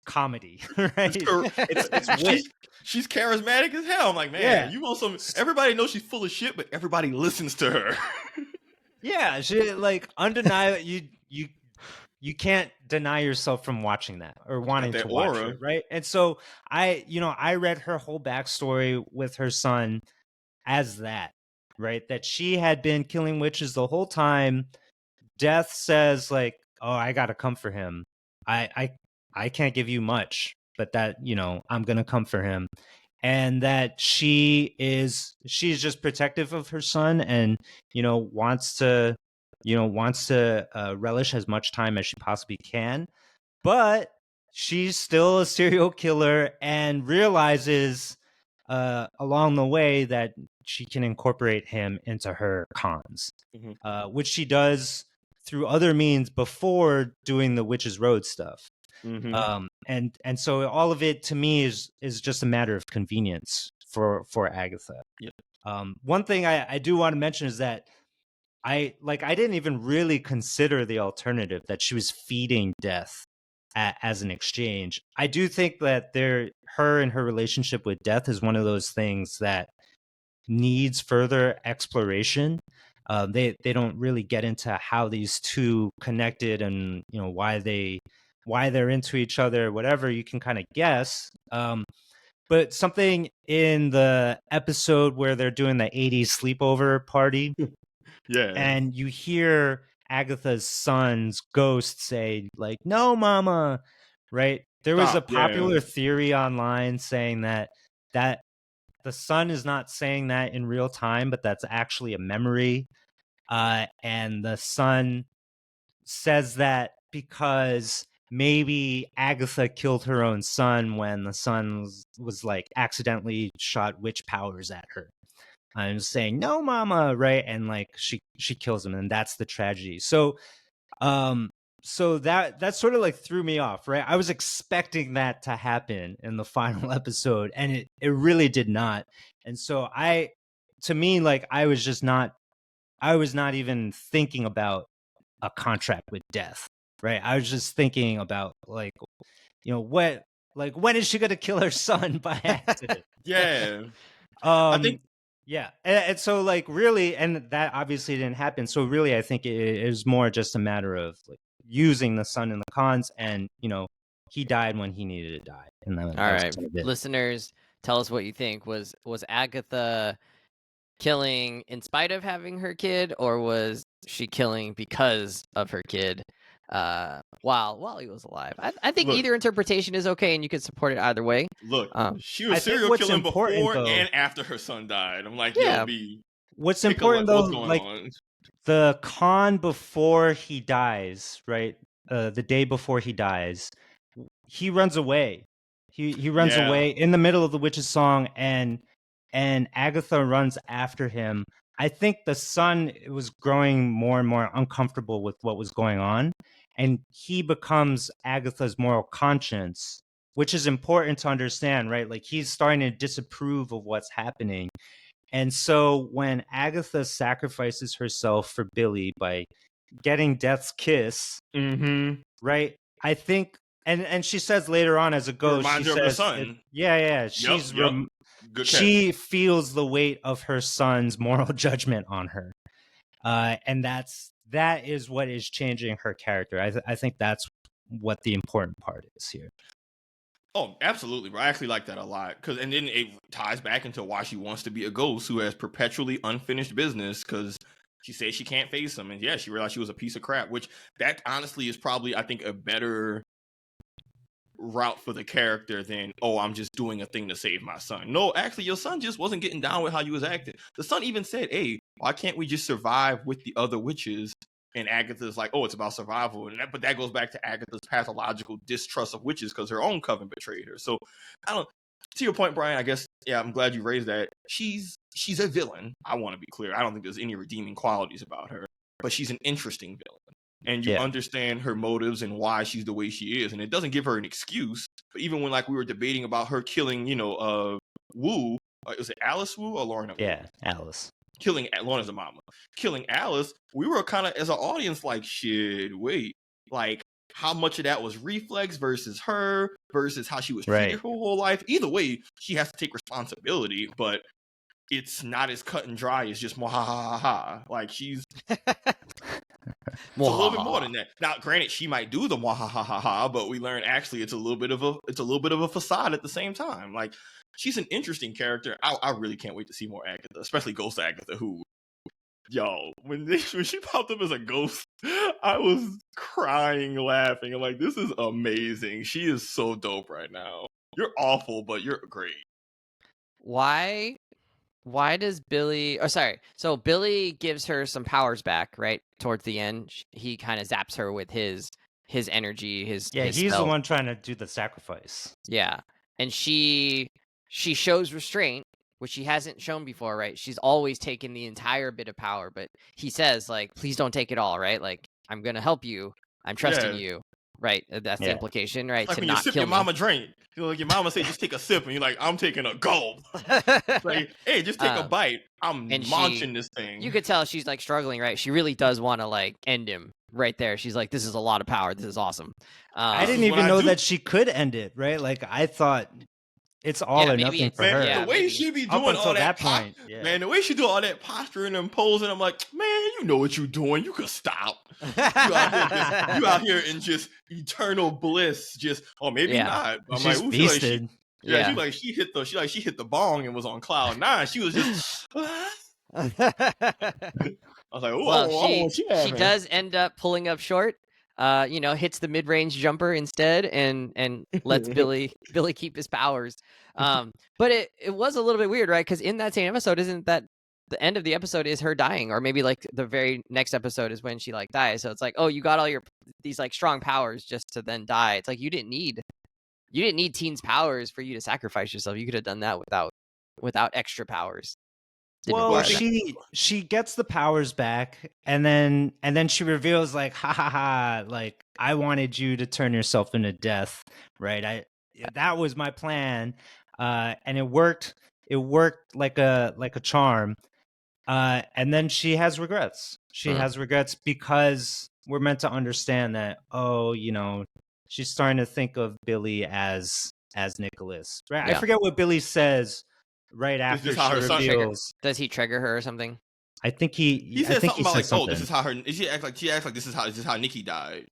comedy, right? It's wit. She's charismatic as hell. I'm like, man, you want some? Everybody knows she's full of shit, but everybody listens to her. Yeah, she like undeniable. You can't deny yourself from watching that or wanting to watch it, right? And so I read her whole backstory with her son as that, right? That she had been killing witches the whole time. Death says like, "Oh, I got to come for him. I can't give you much, but that, I'm going to come for him." And that she's just protective of her son and, wants to relish as much time as she possibly can. But she's still a serial killer and realizes along the way that she can incorporate him into her cons, which she does through other means before doing the Witch's Road stuff. And so all of it to me is just a matter of convenience for Agatha. One thing I do want to mention is that I didn't even really consider the alternative that she was feeding death as an exchange. I do think that her and her relationship with death is one of those things that needs further exploration. They don't really get into how these two connected and why they're into each other. Whatever, you can kind of guess. But something in the episode where they're doing the 80s sleepover party, and you hear Agatha's son's ghost say like, "No, mama," right? There was a popular theory online saying that the son is not saying that in real time, but that's actually a memory. And the son says that because maybe Agatha killed her own son when the son was like accidentally shot witch powers at her. I'm saying, no, mama, right? And like she kills him, and that's the tragedy. So so that sort of like threw me off, right? I was expecting that to happen in the final episode, and it really did not. And so to me, like I was not even thinking about a contract with death, right? I was just thinking about like, when is she gonna kill her son by accident? Yeah. I think Yeah, and so like really, and that obviously didn't happen. So really, I think it is more just a matter of like using the son in the cons, and he died when he needed to die. And that All was right, kind of it. listeners, tell us what you think. Was Agatha killing in spite of having her kid, or was she killing because of her kid while he was alive? I think Look. either interpretation is okay, and you could support it either way. Look, she I was think serial what's killing important, before though- and after her son died. I'm like, Yeah. yo, B. What's take a important look. though, What's going like on? the con before he dies, right? The day before he dies, he runs away. He runs Yeah. away in the middle of the witch's song, and Agatha runs after him. I think the son was growing more and more uncomfortable with what was going on, and he becomes Agatha's moral conscience, which is important to understand, right? Like he's starting to disapprove of what's happening. And so when Agatha sacrifices herself for Billy by getting Death's kiss, Mm-hmm. right? I think, and she says later on as a ghost, Reminds she her of her says, son. yeah, Yep. Good she feels the weight of her son's moral judgment on her, and that is what is changing her character. I think that's what the important part is here. Oh, absolutely, bro. I actually like that a lot. And then it ties back into why she wants to be a ghost who has perpetually unfinished business, because she says she can't face him. And yeah, she realized she was a piece of crap, which that honestly is probably, I think, a better route for the character than, oh, I'm just doing a thing to save my son. No, actually, your son just wasn't getting down with how you was acting. The son even said, hey, why can't we just survive with the other witches? And Agatha's like, oh, it's about survival. But that goes back to Agatha's pathological distrust of witches because her own coven betrayed her. So, to your point, Brian, I guess, yeah, I'm glad you raised that. She's a villain. I want to be clear. I don't think there's any redeeming qualities about her, but she's an interesting villain. And you understand her motives and why she's the way she is. And it doesn't give her an excuse. But even when, like, we were debating about her killing, Wu, was it Alice Wu or Lorna Wu? Yeah, Alice. Killing Lorna's a mama. Killing Alice, we were kind of, as an audience, like, shit, wait. Like, how much of that was reflex versus her versus how she was treated her whole life? Either way, she has to take responsibility, but it's not as cut and dry as just mwahaha. Like, she's... It's a little bit more than that. Now, granted, she might do the mwahaha, but we learn actually it's a little bit of a facade at the same time. Like, she's an interesting character. I really can't wait to see more Agatha, especially Ghost Agatha, who, yo, when she popped up as a ghost, I was crying, laughing. I'm like, this is amazing. She is so dope right now. You're awful, but you're great. Why does Billy... Oh, sorry. So Billy gives her some powers back, right? Towards the end. He kind of zaps her with his energy, his he's spell. the one trying to do the sacrifice. Yeah. And she shows restraint, which she hasn't shown before, right? She's always taken the entire bit of power, but he says, like, please don't take it all, right? Like, I'm going to help you. I'm trusting you. Right? That's the implication, right? Like to when not you sip kill your mama drink. Like your mama say, just take a sip, and you're like, I'm taking a gulp. Like, hey, just take a bite. I'm munching this thing. You could tell she's like struggling, right? She really does want to like end him right there. She's like, this is a lot of power. This is awesome. I didn't even know that she could end it, right? Like, I thought it's all or nothing for her. The way she be doing all that point, man, the way she do all that posturing and posing, I'm like, man, you know what you're doing. You could stop. You out here in just eternal bliss. Just, or maybe not. I'm she's like, feasted. She hit the bong and was on cloud 9. She was just. I was like, she does end up pulling up short. Hits the mid-range jumper instead and lets Billy keep his powers. But it was a little bit weird, right? Because in that same episode, isn't that the end of the episode is her dying, or maybe like the very next episode is when she like dies. So it's like, oh, you got all these like strong powers just to then die. It's like you didn't need Teen's powers for you to sacrifice yourself. You could have done that without extra powers. Well, she gets the powers back, and then she reveals like, ha ha ha, like I wanted you to turn yourself into death, right? That was my plan, and it worked. It worked like a charm. And then she has regrets. She has regrets because we're meant to understand that, she's starting to think of Billy as Nicholas. Right? Yeah. I forget what Billy says right after she reveals. Does he trigger her or something? I think he said something about like, something. oh, this is how her. She acts like this is how Nikki died,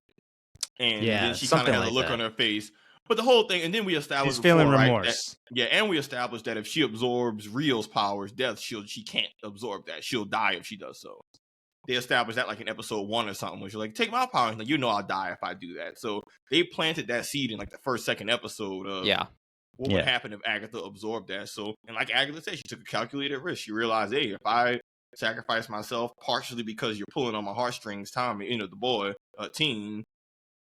and yeah, then she kind of has a look on her face. But the whole thing, and then we established she's feeling remorse. Right, and we established that if she absorbs Rio's powers, she can't absorb that. She'll die if she does so. They established that like in episode 1 or something, where she's like, "Take my powers," like I'll die if I do that. So they planted that seed in like the second episode of what would happen if Agatha absorbed that. So, and like Agatha said, she took a calculated risk. She realized, hey, if I sacrifice myself, partially because you're pulling on my heartstrings, Tommy, the boy, Teen.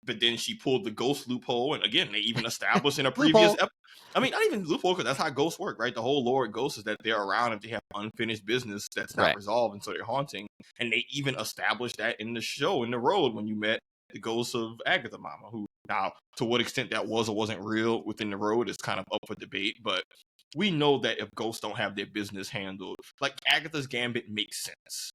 But then she pulled the ghost loophole, and again, they even established in a previous episode. I mean, not even loophole, because that's how ghosts work, right? The whole lore of ghosts is that they're around if they have unfinished business that's not resolved, and so they're haunting. And they even established that in the show, in the road, when you met the ghost of Agatha Mama, who now, to what extent that was or wasn't real within the road is kind of up for debate, but we know that if ghosts don't have their business handled, like Agatha's gambit makes sense.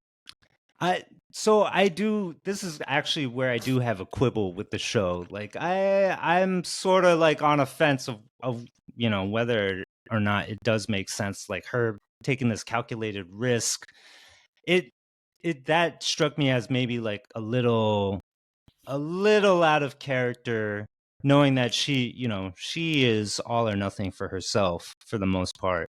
This is actually where I do have a quibble with the show. Like I'm sort of like on a fence of whether or not it does make sense, like her taking this calculated risk. That struck me as maybe like a little out of character, knowing that she is all or nothing for herself for the most part.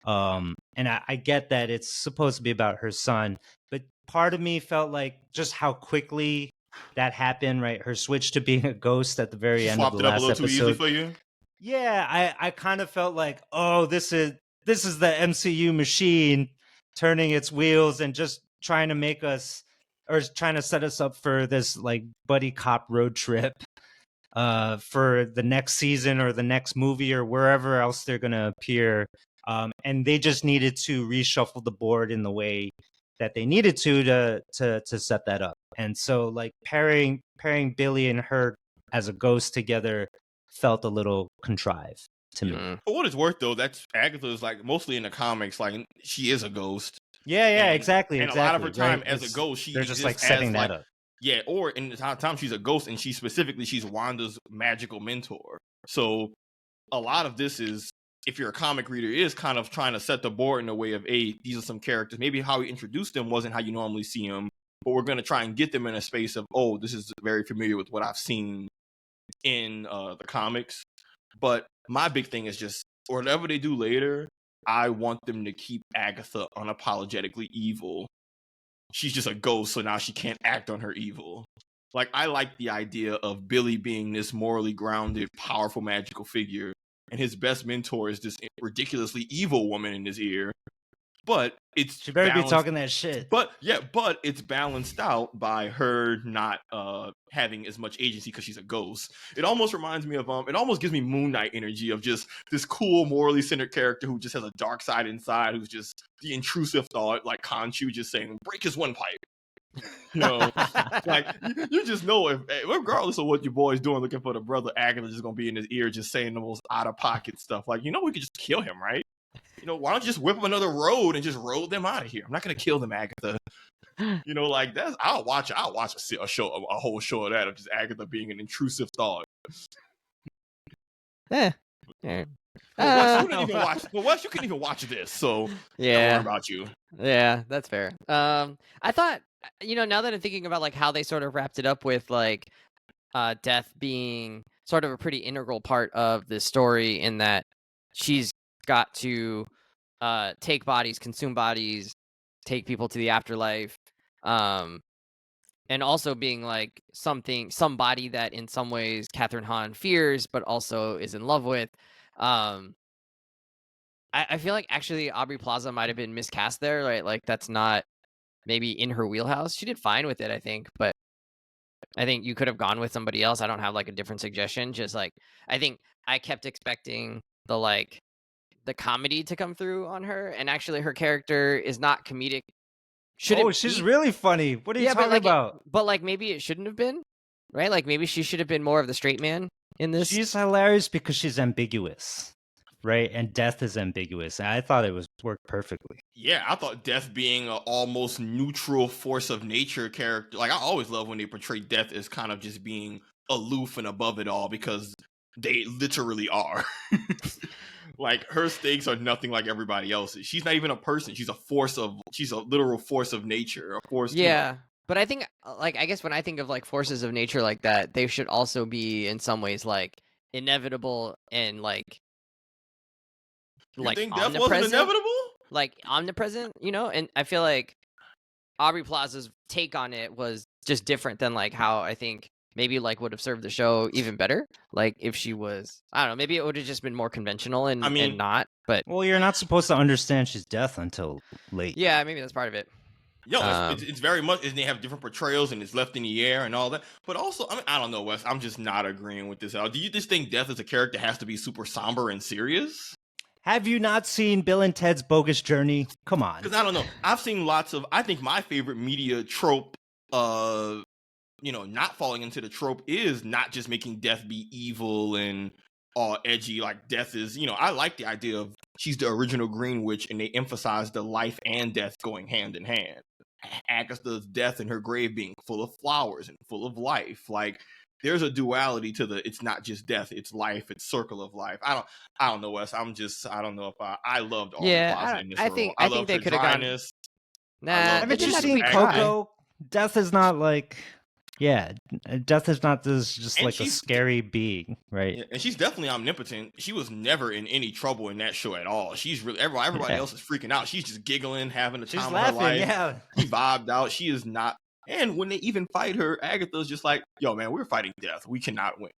And I get that it's supposed to be about her son, but part of me felt like just how quickly that happened, right? Her switch to being a ghost at the very end of the last episode. Too easily for you? Yeah, I kind of felt like, oh, this is the MCU machine turning its wheels and just trying to make us, or trying to set us up for this like buddy cop road trip for the next season or the next movie or wherever else they're going to appear. And they just needed to reshuffle the board in the way that they needed to set that up. And so like pairing Billy and her as a ghost together felt a little contrived to me. For what it's worth, though, that's Agatha's like mostly in the comics, like she is a ghost. Yeah, exactly. And a lot of her time as a ghost, they're just like setting that up. Yeah, or in the time she's a ghost, and she's Wanda's magical mentor. So a lot of this is, if you're a comic reader, is kind of trying to set the board in a way of, hey, these are some characters. Maybe how we introduced them wasn't how you normally see them, but we're going to try and get them in a space of, oh, this is very familiar with what I've seen in the comics. But my big thing is just, whatever they do later, I want them to keep Agatha unapologetically evil. She's just a ghost, so now she can't act on her evil. Like, I like the idea of Billy being this morally grounded, powerful, magical figure, and his best mentor is this ridiculously evil woman in his ear. But she better be talking that shit. But it's balanced out by her not having as much agency because she's a ghost. It almost reminds me of it almost gives me Moon Knight energy of just this cool, morally centered character who just has a dark side inside, who's just the intrusive thought, like Khonshu just saying, break his one pipe. Like you just know, if regardless of what your boy's doing looking for the brother, Agatha's just gonna be in his ear just saying the most out of pocket stuff. Like, we could just kill him, right? Why don't you just whip up another road and just roll them out of here? I'm not gonna kill them, Agatha. Like that's I'll watch a whole show of that, of just Agatha being an intrusive thought. Yeah. Wes, you didn't even watch. Well, Wes, you couldn't even watch this, so yeah, don't worry about you. Yeah, that's fair. I thought, now that I'm thinking about like how they sort of wrapped it up with like death being sort of a pretty integral part of the story, in that she's got to take bodies, consume bodies, take people to the afterlife, and also being like somebody that in some ways Catherine Hahn fears but also is in love with. I feel like actually Aubrey Plaza might have been miscast there, right? Like that's not maybe in her wheelhouse. She did fine with it, I think, but I think you could have gone with somebody else. I don't have like a different suggestion. Just like I think I kept expecting the comedy to come through on her, and actually her character is not comedic. Oh, she's really funny. What are you talking about? But like maybe it shouldn't have been, right? Like maybe she should have been more of the straight man in this. She's hilarious because she's ambiguous, right? And Death is ambiguous. And I thought it was worked perfectly. Yeah, I thought Death being an almost neutral force of nature character. Like I always love when they portray Death as kind of just being aloof and above it all, because they literally are. Like her stakes are nothing like everybody else's. She's not even a person. She's a literal force of nature. A force. Yeah. But I think, like, I guess when I think of like forces of nature like that, they should also be in some ways like inevitable and like You think Death omnipresent. wasn't inevitable? Like omnipresent, you know? And I feel like Aubrey Plaza's take on it was just different than like how I think maybe like would have served the show even better. Like if she was, I don't know, maybe it would have just been more conventional and not. But well, you're not supposed to understand she's Death until late. Yeah, maybe that's part of it. Yeah, it's very much, and they have different portrayals, and it's left in the air and all that. But also, I mean, I don't know, Wes. I'm just not agreeing with this at all. Do you just think Death as a character has to be super somber and serious? Have you not seen Bill and Ted's Bogus Journey? Come on. Because I don't know. I've seen lots of. I think my favorite media trope, not falling into the trope is not just making Death be evil and all edgy. Like Death is, I like the idea of she's the original Green Witch, and they emphasize the life and death going hand in hand. Agatha's death in her grave being full of flowers and full of life. Like there's a duality to it's not just death, it's life, it's circle of life. I don't know, Wes. I don't know if I loved Aubrey Plaza in this role. I think they could have gone. Nah, haven't you seen Coco? Death is not like. Yeah, Death is not just like a scary being, right? Yeah, and she's definitely omnipotent. She was never in any trouble in that show at all. She's really everybody else is freaking out. She's just giggling, having the time of her life. Yeah, she vibed out. She is not. And when they even fight her, Agatha's just like, "Yo, man, we're fighting Death. We cannot win.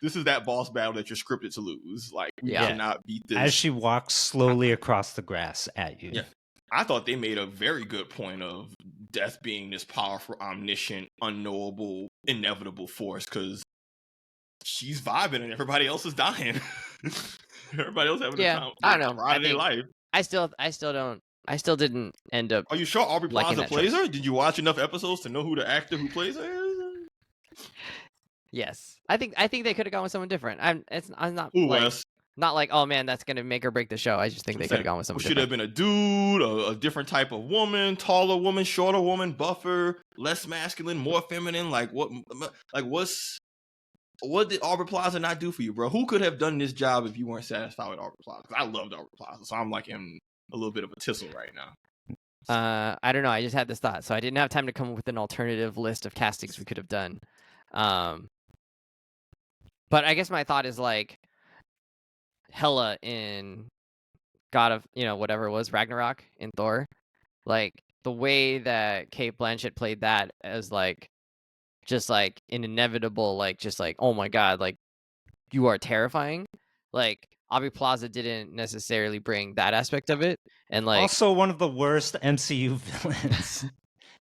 This is that boss battle that you're scripted to lose. Like, we cannot beat this." As she walks slowly across the grass at you. Yeah. I thought they made a very good point of Death being this powerful, omniscient, unknowable, inevitable force, because she's vibing and everybody else is dying. Everybody else having a time. I don't know. I think life. I still didn't end up. Are you sure Aubrey Plaza plays her? Did you watch enough episodes to know who the actor who plays her is? Yes, I think they could have gone with someone different. I'm not. Ooh, like, Wes. Not like, oh man, that's gonna make or break the show. I just think they could have gone with someone. Should have been a dude, a different type of woman, taller woman, shorter woman, buffer, less masculine, more feminine. Like what did Aubrey Plaza not do for you, bro? Who could have done this job if you weren't satisfied with Aubrey Plaza? I loved Aubrey Plaza, so I'm like in a little bit of a tissel right now. I don't know. I just had this thought, so I didn't have time to come up with an alternative list of castings we could have done. But I guess my thought is like Hela in God of, whatever it was, Ragnarok in Thor. Like the way that Cate Blanchett played that as like just like an inevitable, like just like, oh my God, like you are terrifying. Like Aubrey Plaza didn't necessarily bring that aspect of it. And like also one of the worst MCU villains.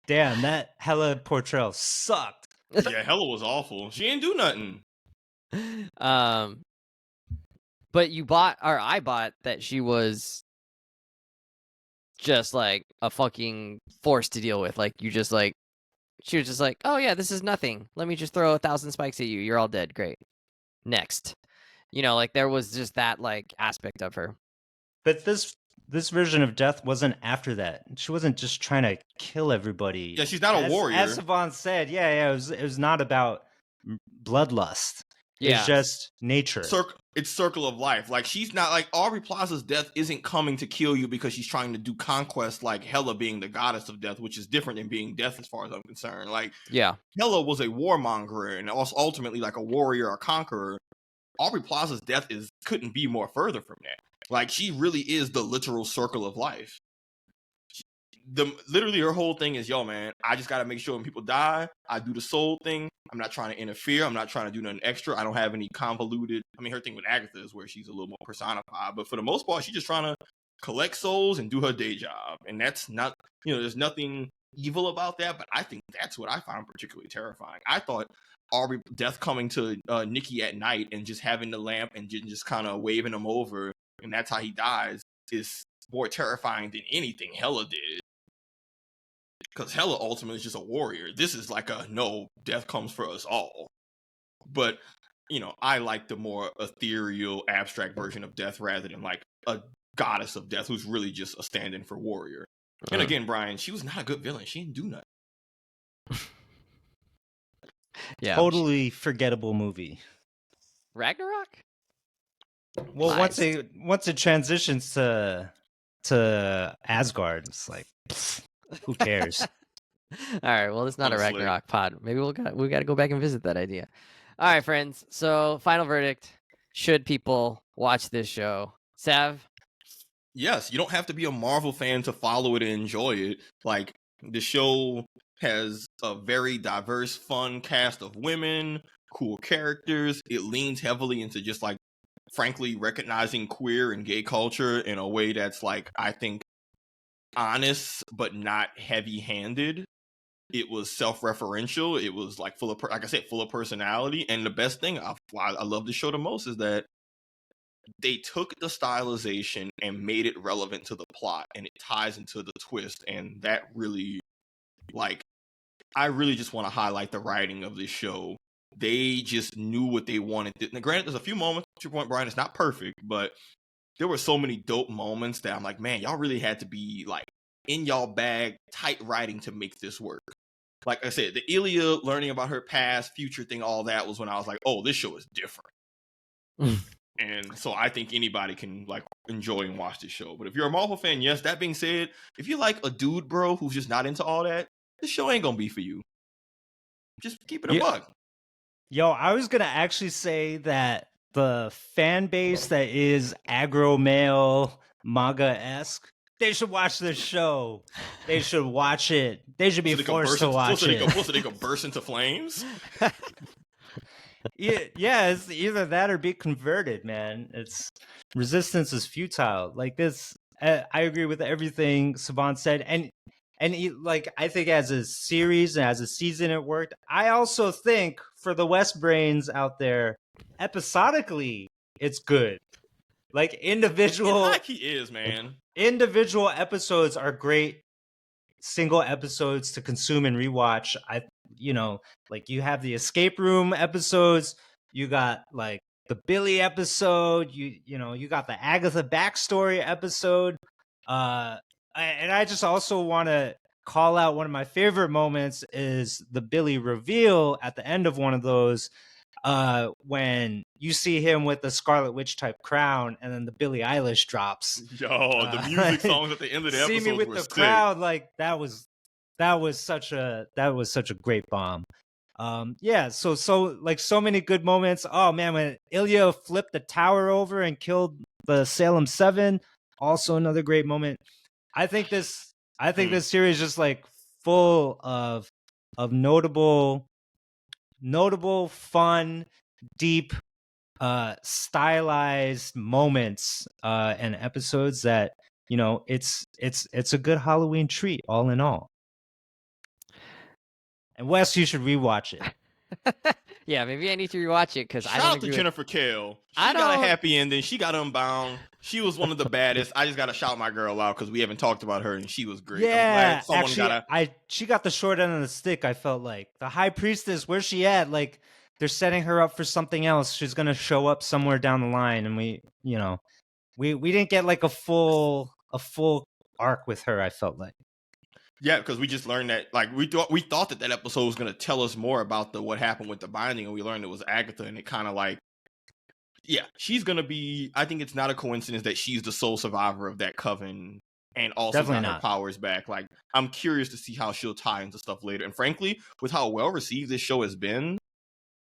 Damn, that Hela portrayal sucked. Yeah, Hela was awful. She didn't do nothing. But I bought that she was just like a fucking force to deal with. Like she was just like, oh yeah, this is nothing. Let me just throw 1,000 spikes at you. You're all dead. Great. Next. Like there was just that like aspect of her. But this version of Death wasn't after that. She wasn't just trying to kill everybody. Yeah, she's not a warrior. As Savon said, it was not about bloodlust. Yeah. It's just nature. It's circle of life. Like she's not like Aubrey Plaza's death isn't coming to kill you because she's trying to do conquest like Hela being the goddess of death, which is different than being death as far as I'm concerned. Like Hela was a warmonger and also ultimately like a warrior or conqueror. Aubrey Plaza's death couldn't be more further from that. Like she really is the literal circle of life. literally her whole thing is, yo, man, I just gotta make sure when people die, I do the soul thing. I'm not trying to interfere. I'm not trying to do nothing extra. I don't have any convoluted. I mean, her thing with Agatha is where she's a little more personified, but for the most part, she's just trying to collect souls and do her day job. And that's not, there's nothing evil about that, but I think that's what I found particularly terrifying. I thought Aubrey Death coming to Nikki at night and just having the lamp and just kind of waving him over, and that's how he dies, is more terrifying than anything Hela did. Because Hela ultimately is just a warrior. This is like no, death comes for us all. But, I like the more ethereal, abstract version of death rather than like a goddess of death who's really just a stand-in for warrior. And again, Brian, she was not a good villain. She didn't do nothing. Yeah. Totally forgettable movie. Ragnarok? Well, once it transitions to Asgard, it's like, who cares? All right, well, it's not a Ragnarok pod. Maybe we got to go back and visit that idea. All right, friends. So, final verdict: should people watch this show? Sav? Yes, you don't have to be a Marvel fan to follow it and enjoy it. Like, the show has a very diverse, fun cast of women, cool characters. It leans heavily into just like, frankly, recognizing queer and gay culture in a way that's like, I think, honest but not heavy-handed. It was self-referential. It was like full of personality. And the best thing I love the show the most is that they took the stylization and made it relevant to the plot, and it ties into the twist. And that really, like, I really just want to highlight the writing of this show. They just knew what they wanted. Now, granted, there's a few moments, to your point, Brian, it's not perfect, but there were so many dope moments that I'm like, man, y'all really had to be like in y'all bag, tight writing to make this work. Like I said, the Ilya learning about her past, future thing, all that was when I was like, oh, this show is different. And so I think anybody can like enjoy and watch this show. But if you're a Marvel fan, yes. That being said, if you like a dude, bro, who's just not into all that, this show ain't gonna be for you. Just keep it a buck. Yo, I was gonna actually say that the fan base that is aggro male manga-esque, they should watch this show. They should watch it. They should be forced to watch it. So they can burst into flames? Yeah, it's either that or be converted, man. It's resistance is futile. Like this, I agree with everything Savon said, and like I think as a series and as a season it worked. I also think for the West brains out there, episodically it's good. Like individual, like he is, man. Individual episodes are great. Single episodes to consume and rewatch. Like you have the escape room episodes, you got like the Billy episode, you got the Agatha backstory episode. And I just also want to call out one of my favorite moments is the Billy reveal at the end of one of those, when you see him with the Scarlet Witch type crown, and then the Billie Eilish drops. Yo, the music songs at the end of the episode. See me with the crowd, like that was such a great bomb. So like so many good moments. Oh man, when Ilya flipped the tower over and killed the Salem 7, also another great moment. I think this series is just like full of notable, fun, deep, stylized moments and episodes that it's a good Halloween treat all in all. And Wes, you should rewatch it. Yeah, maybe I need to rewatch it because I shout out to Jennifer Kale. She got a happy ending. She got Unbound. She was one of the baddest. I just gotta shout my girl out because we haven't talked about her and she was great. Yeah, she got the short end of the stick. I felt like the High Priestess. Where's she at? Like they're setting her up for something else. She's gonna show up somewhere down the line, and we didn't get like a full arc with her. I felt like. Yeah, because we just learned that, like, we thought that episode was going to tell us more about what happened with the binding, and we learned it was Agatha, and it kind of like, yeah, she's going to be, I think it's not a coincidence that she's the sole survivor of that coven, and also got her powers back. Like, I'm curious to see how she'll tie into stuff later, and frankly, with how well received this show has been,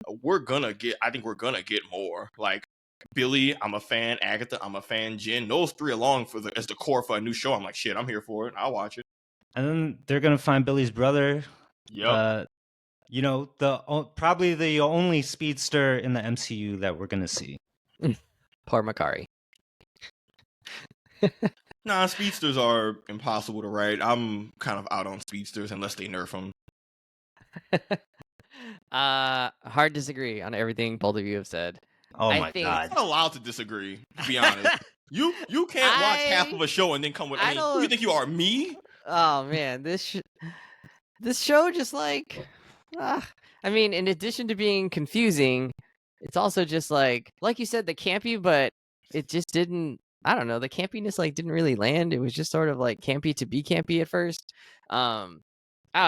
I think we're going to get more. Like, Billy, I'm a fan. Agatha, I'm a fan. Jen, those three along as the core for a new show, I'm like, shit, I'm here for it. I'll watch it. And then they're gonna find Billy's brother. Yep. You know, probably the only speedster in the MCU that we're gonna see. Poor Makari. Nah, speedsters are impossible to write. I'm kind of out on speedsters unless they nerf them. Hard disagree on everything both of you have said. Oh I my think- god! I'm not allowed to disagree. To be honest, you can't watch half of a show and then come with. I Who don't- you think you are, me? Oh man, this show just like, I mean, in addition to being confusing, it's also just like you said, the campy, but it just didn't. I don't know, the campiness like didn't really land. It was just sort of like campy to be campy at first. I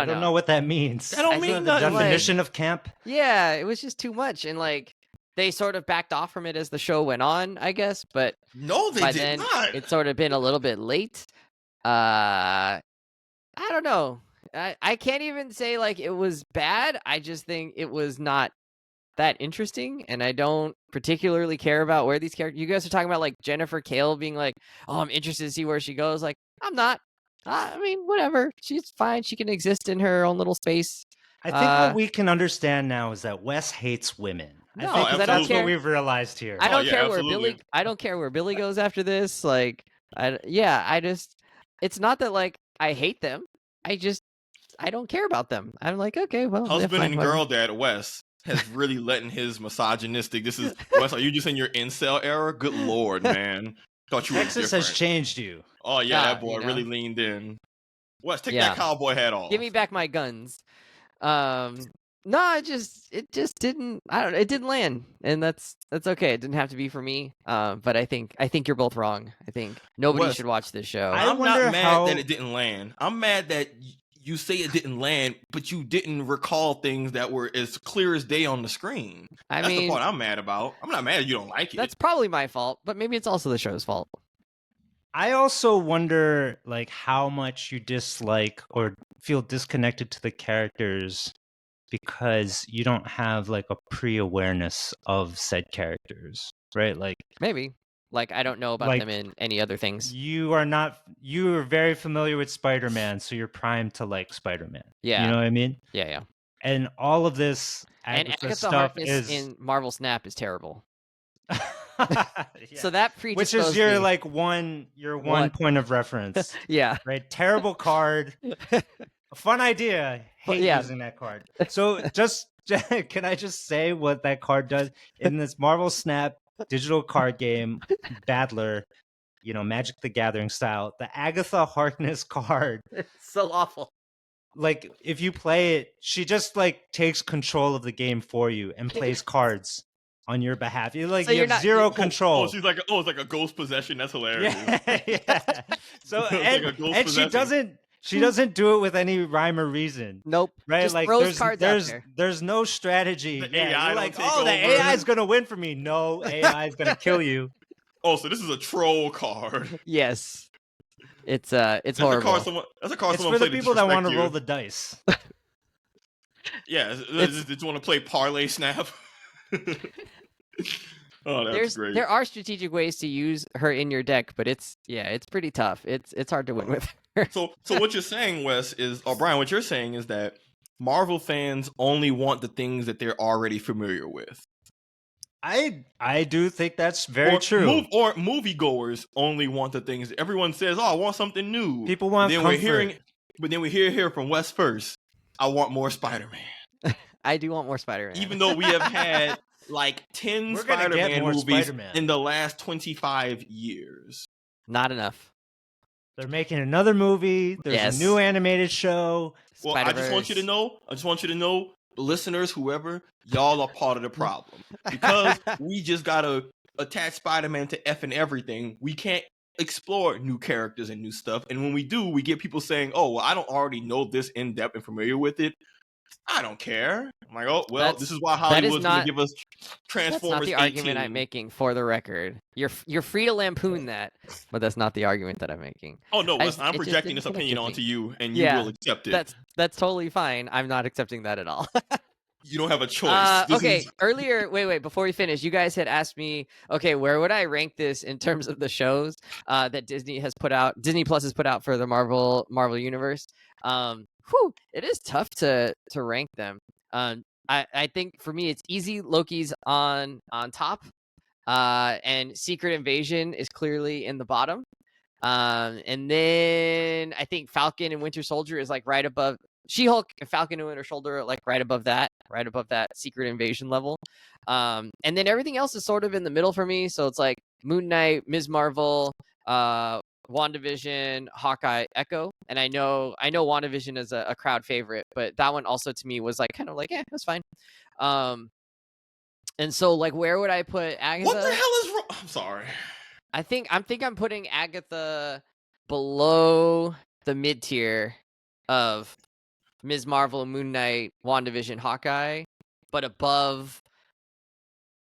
don't know what that means. That don't I mean think the nothing. definition of camp. Yeah, it was just too much, and like they sort of backed off from it as the show went on, I guess. But No, they by did then, not. it's sort of been a little bit late. I don't know. I can't even say like it was bad. I just think it was not that interesting, and I don't particularly care about where these characters. You guys are talking about like Jennifer Kale being like, "Oh, I'm interested to see where she goes." Like, I'm not. I mean, whatever. She's fine. She can exist in her own little space. I think what we can understand now is that Wes hates women. No, I think 'cause I don't that's what care. we've realized here. I don't yeah, care where absolutely. Billy. I don't care where Billy goes after this. Like, I just. It's not that like I hate them. I don't care about them. I'm like, okay, well, Husband fine, and whatever. girl dad Wes has really letting his misogynistic. This is Wes. Are you just in your incel era? Good lord, man. Thought you were Texas different. has changed you. Oh yeah, that boy you know. really leaned in. Wes, take Yeah. that cowboy hat off. Give me back my guns. No, it just didn't. I don't. It didn't land, and that's okay. It didn't have to be for me. But I think you're both wrong. I think nobody Wes, should watch this show. I'm wonder not mad how- that it didn't land. I'm mad that you say it didn't land, but you didn't recall things that were as clear as day on the screen. That's the part I'm mad about. I'm not mad you don't like it. That's probably my fault, but maybe it's also the show's fault. I also wonder like how much you dislike or feel disconnected to the characters because you don't have like a pre-awareness of said characters, right? Like Maybe. Like I don't know about Like, them in any other things. you are very familiar with Spider-Man, so you're primed to like Spider-Man. Yeah. You know what I mean? Yeah. And all of this And Agatha Agatha stuff Harkness is in Marvel Snap is terrible. Yeah. So that which predisposed is your me. like one point of reference. Yeah. Right? Terrible card. A fun idea. Hate yeah. using that card. So just can I just say what that card does in this Marvel Snap digital card game, Battler, you know, Magic the Gathering style, the Agatha Harkness card. It's so awful. Like if you play it, she just like takes control of the game for you and plays cards on your behalf. You like So you you're have not- zero Oh, control. she's like, it's like a ghost possession. That's hilarious. Yeah. So It's like and, a ghost and possession. she doesn't do it with any rhyme or reason. Nope. Right? Just like throws cards out there. there's no strategy. The Yeah, AI you're don't like, take oh, the over." AI is gonna win for me. No, AI is gonna kill you. Oh, so this is a troll card. Yes. It's That's horrible. a card someone. That's a card It's someone for the played people that want to disrespect roll you. the dice. Yeah, did you want to play parlay snap? Oh, that's great. There are strategic ways to use her in your deck, but it's pretty tough. It's hard to win with her. So what you're saying, Wes, or Brian, what you're saying is that Marvel fans only want the things that they're already familiar with. I do think that's very true. Or moviegoers only want the things everyone says. Oh, I want something new. People want then comfort. But then we hear from Wes first. I want more Spider-Man. I do want more Spider-Man. Even though we have had like 10 We're gonna get Spider-Man more movies Spider-Man. in the last 25 years. Not enough. They're making another movie. There's Yes. a new animated show. Well, I just want you to know, listeners, whoever, y'all are part of the problem. Because we just gotta attach Spider-Man to effing everything. We can't explore new characters and new stuff. And when we do, we get people saying, oh, well, I don't already know this in depth and familiar with it. I don't care. I'm like, oh, well, this is why Hollywood's going to give us Transformers. That's not the 18. argument I'm making, for the record. You're free to lampoon that, but that's not the argument that I'm making. Oh, no, I- listen, I'm it just projecting didn't this opinion connect with onto me. you, and Yeah, you will accept it. That's totally fine. I'm not accepting that at all. You don't have a choice. Okay, earlier, wait, before we finish, you guys had asked me, okay, where would I rank this in terms of the shows that Disney Plus has put out for the Marvel universe? It is tough to rank them. I think for me it's easy. Loki's on top, and Secret Invasion is clearly in the bottom. And then I think Falcon and Winter Soldier is like right above. She-Hulk and Falcon and Winter Soldier are like right above that Secret Invasion level. And then everything else is sort of in the middle for me. So it's like Moon Knight, Ms. Marvel, WandaVision, Hawkeye, Echo. And I know WandaVision is a crowd favorite, but that one also to me was like kind of like, that's fine. And so like where would I put Agatha? What the hell is wrong? I'm sorry. I think I'm putting Agatha below the mid tier of Ms. Marvel, Moon Knight, WandaVision, Hawkeye, but above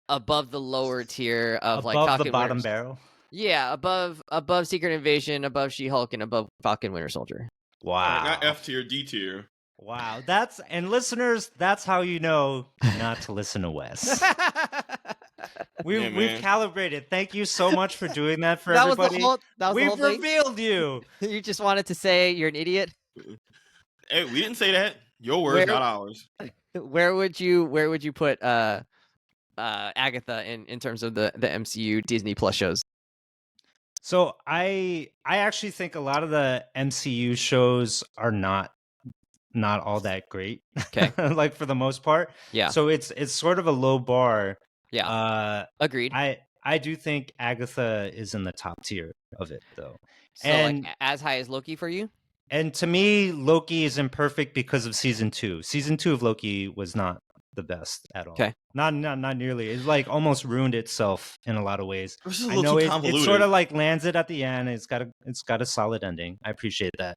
the lower tier of like above Falcon the bottom Winter... barrel. Yeah, above Secret Invasion, above She-Hulk, and above Falcon Winter Soldier. Wow. Not F tier, D tier. Wow. And listeners, that's how you know not to listen to Wes. We've calibrated. Thank you so much for doing that for everybody. We've revealed you. You just wanted to say you're an idiot. Hey, we didn't say that. Your words, not ours. Where would you put Agatha in terms of the MCU Disney Plus shows? So I actually think a lot of the MCU shows are not all that great. Okay. Like for the most part. Yeah. So it's sort of a low bar. Yeah. Agreed. I do think Agatha is in the top tier of it though. So like as high as Loki for you? And to me, Loki is imperfect because of season 2. Season 2 of Loki was not the best at all. Okay. Not nearly. It's like almost ruined itself in a lot of ways. I know it sort of like lands it at the end. It's got a solid ending. I appreciate that.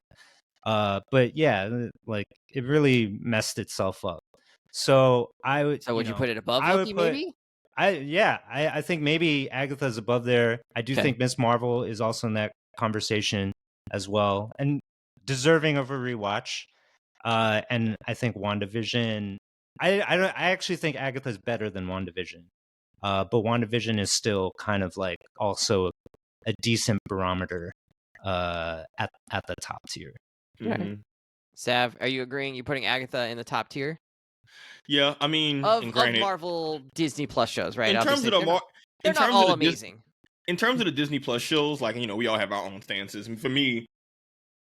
But yeah, like it really messed itself up. So would you put it above Loki maybe? I think maybe Agatha's above there. I do think Ms. Marvel is also in that conversation as well, and deserving of a rewatch. And I think WandaVision. I actually think Agatha's better than WandaVision. But WandaVision is still kind of like also a decent barometer at the top tier. Mm-hmm. Sav, are you agreeing? You putting Agatha in the top tier? Yeah, I mean, of Marvel Disney Plus shows, right? In terms of the they're not all amazing. In terms of the Disney Plus shows, like we all have our own stances. And for me,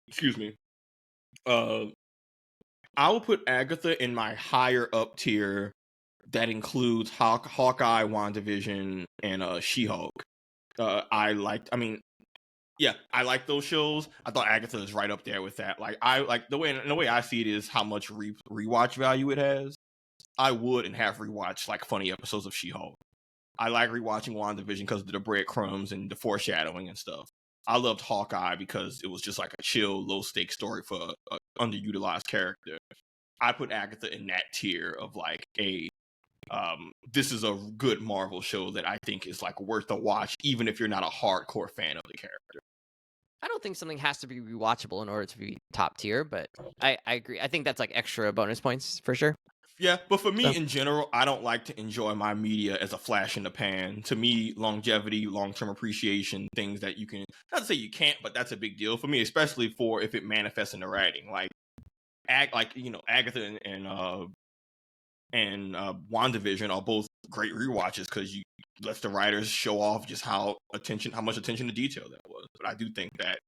excuse me, I will put Agatha in my higher up tier. That includes Hawkeye, WandaVision, and She-Hulk. I like those shows. I thought Agatha is right up there with that. Like the way I see it is how much rewatch value it has. I would and have rewatched like funny episodes of She-Hulk. I like rewatching WandaVision because of the breadcrumbs and the foreshadowing and stuff. I loved Hawkeye because it was just like a chill, low stakes story for an underutilized character. I put Agatha in that tier of like this is a good Marvel show that I think is like worth a watch, even if you're not a hardcore fan of the character. I don't think something has to be rewatchable in order to be top tier, but I agree. I think that's like extra bonus points for sure. Yeah, but for me in general, I don't like to enjoy my media as a flash in the pan. To me, longevity, long-term appreciation, things that you can, not to say you can't, but that's a big deal for me, especially for if it manifests in the writing. Like Agatha and WandaVision are both great rewatches because you let the writers show off just how much attention to detail that was. But I do think that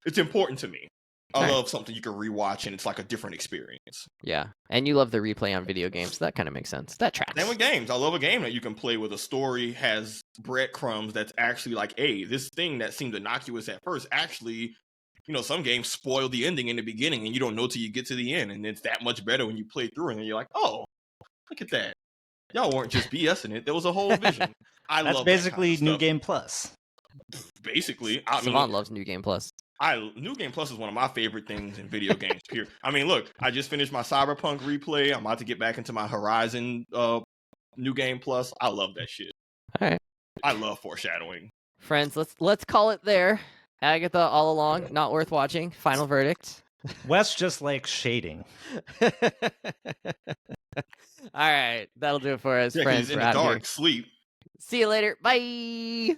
it's important to me. I love something you can rewatch and it's like a different experience. Yeah, and you love the replay on video games. So that kind of makes sense. That tracks. Same with games. I love a game that you can play with a story has breadcrumbs that's actually like, hey, this thing that seemed innocuous at first actually, some games spoil the ending in the beginning and you don't know till you get to the end, and it's that much better when you play through it and you're like, oh, look at that. Y'all weren't just BSing it. There was a whole vision. That's basically New Game Plus. Basically. Savon loves New Game Plus. New Game Plus is one of my favorite things in video games, period. I mean, look, I just finished my Cyberpunk replay. I'm about to get back into my Horizon New Game Plus. I love that shit. All right. I love foreshadowing. Friends, let's call it there. Agatha All Along, not worth watching. Final verdict. Wes just likes shading. All right, that'll do it for us, Yeah, 'cause friends. he's in We're the out of here. dark, sleep. See you later. Bye.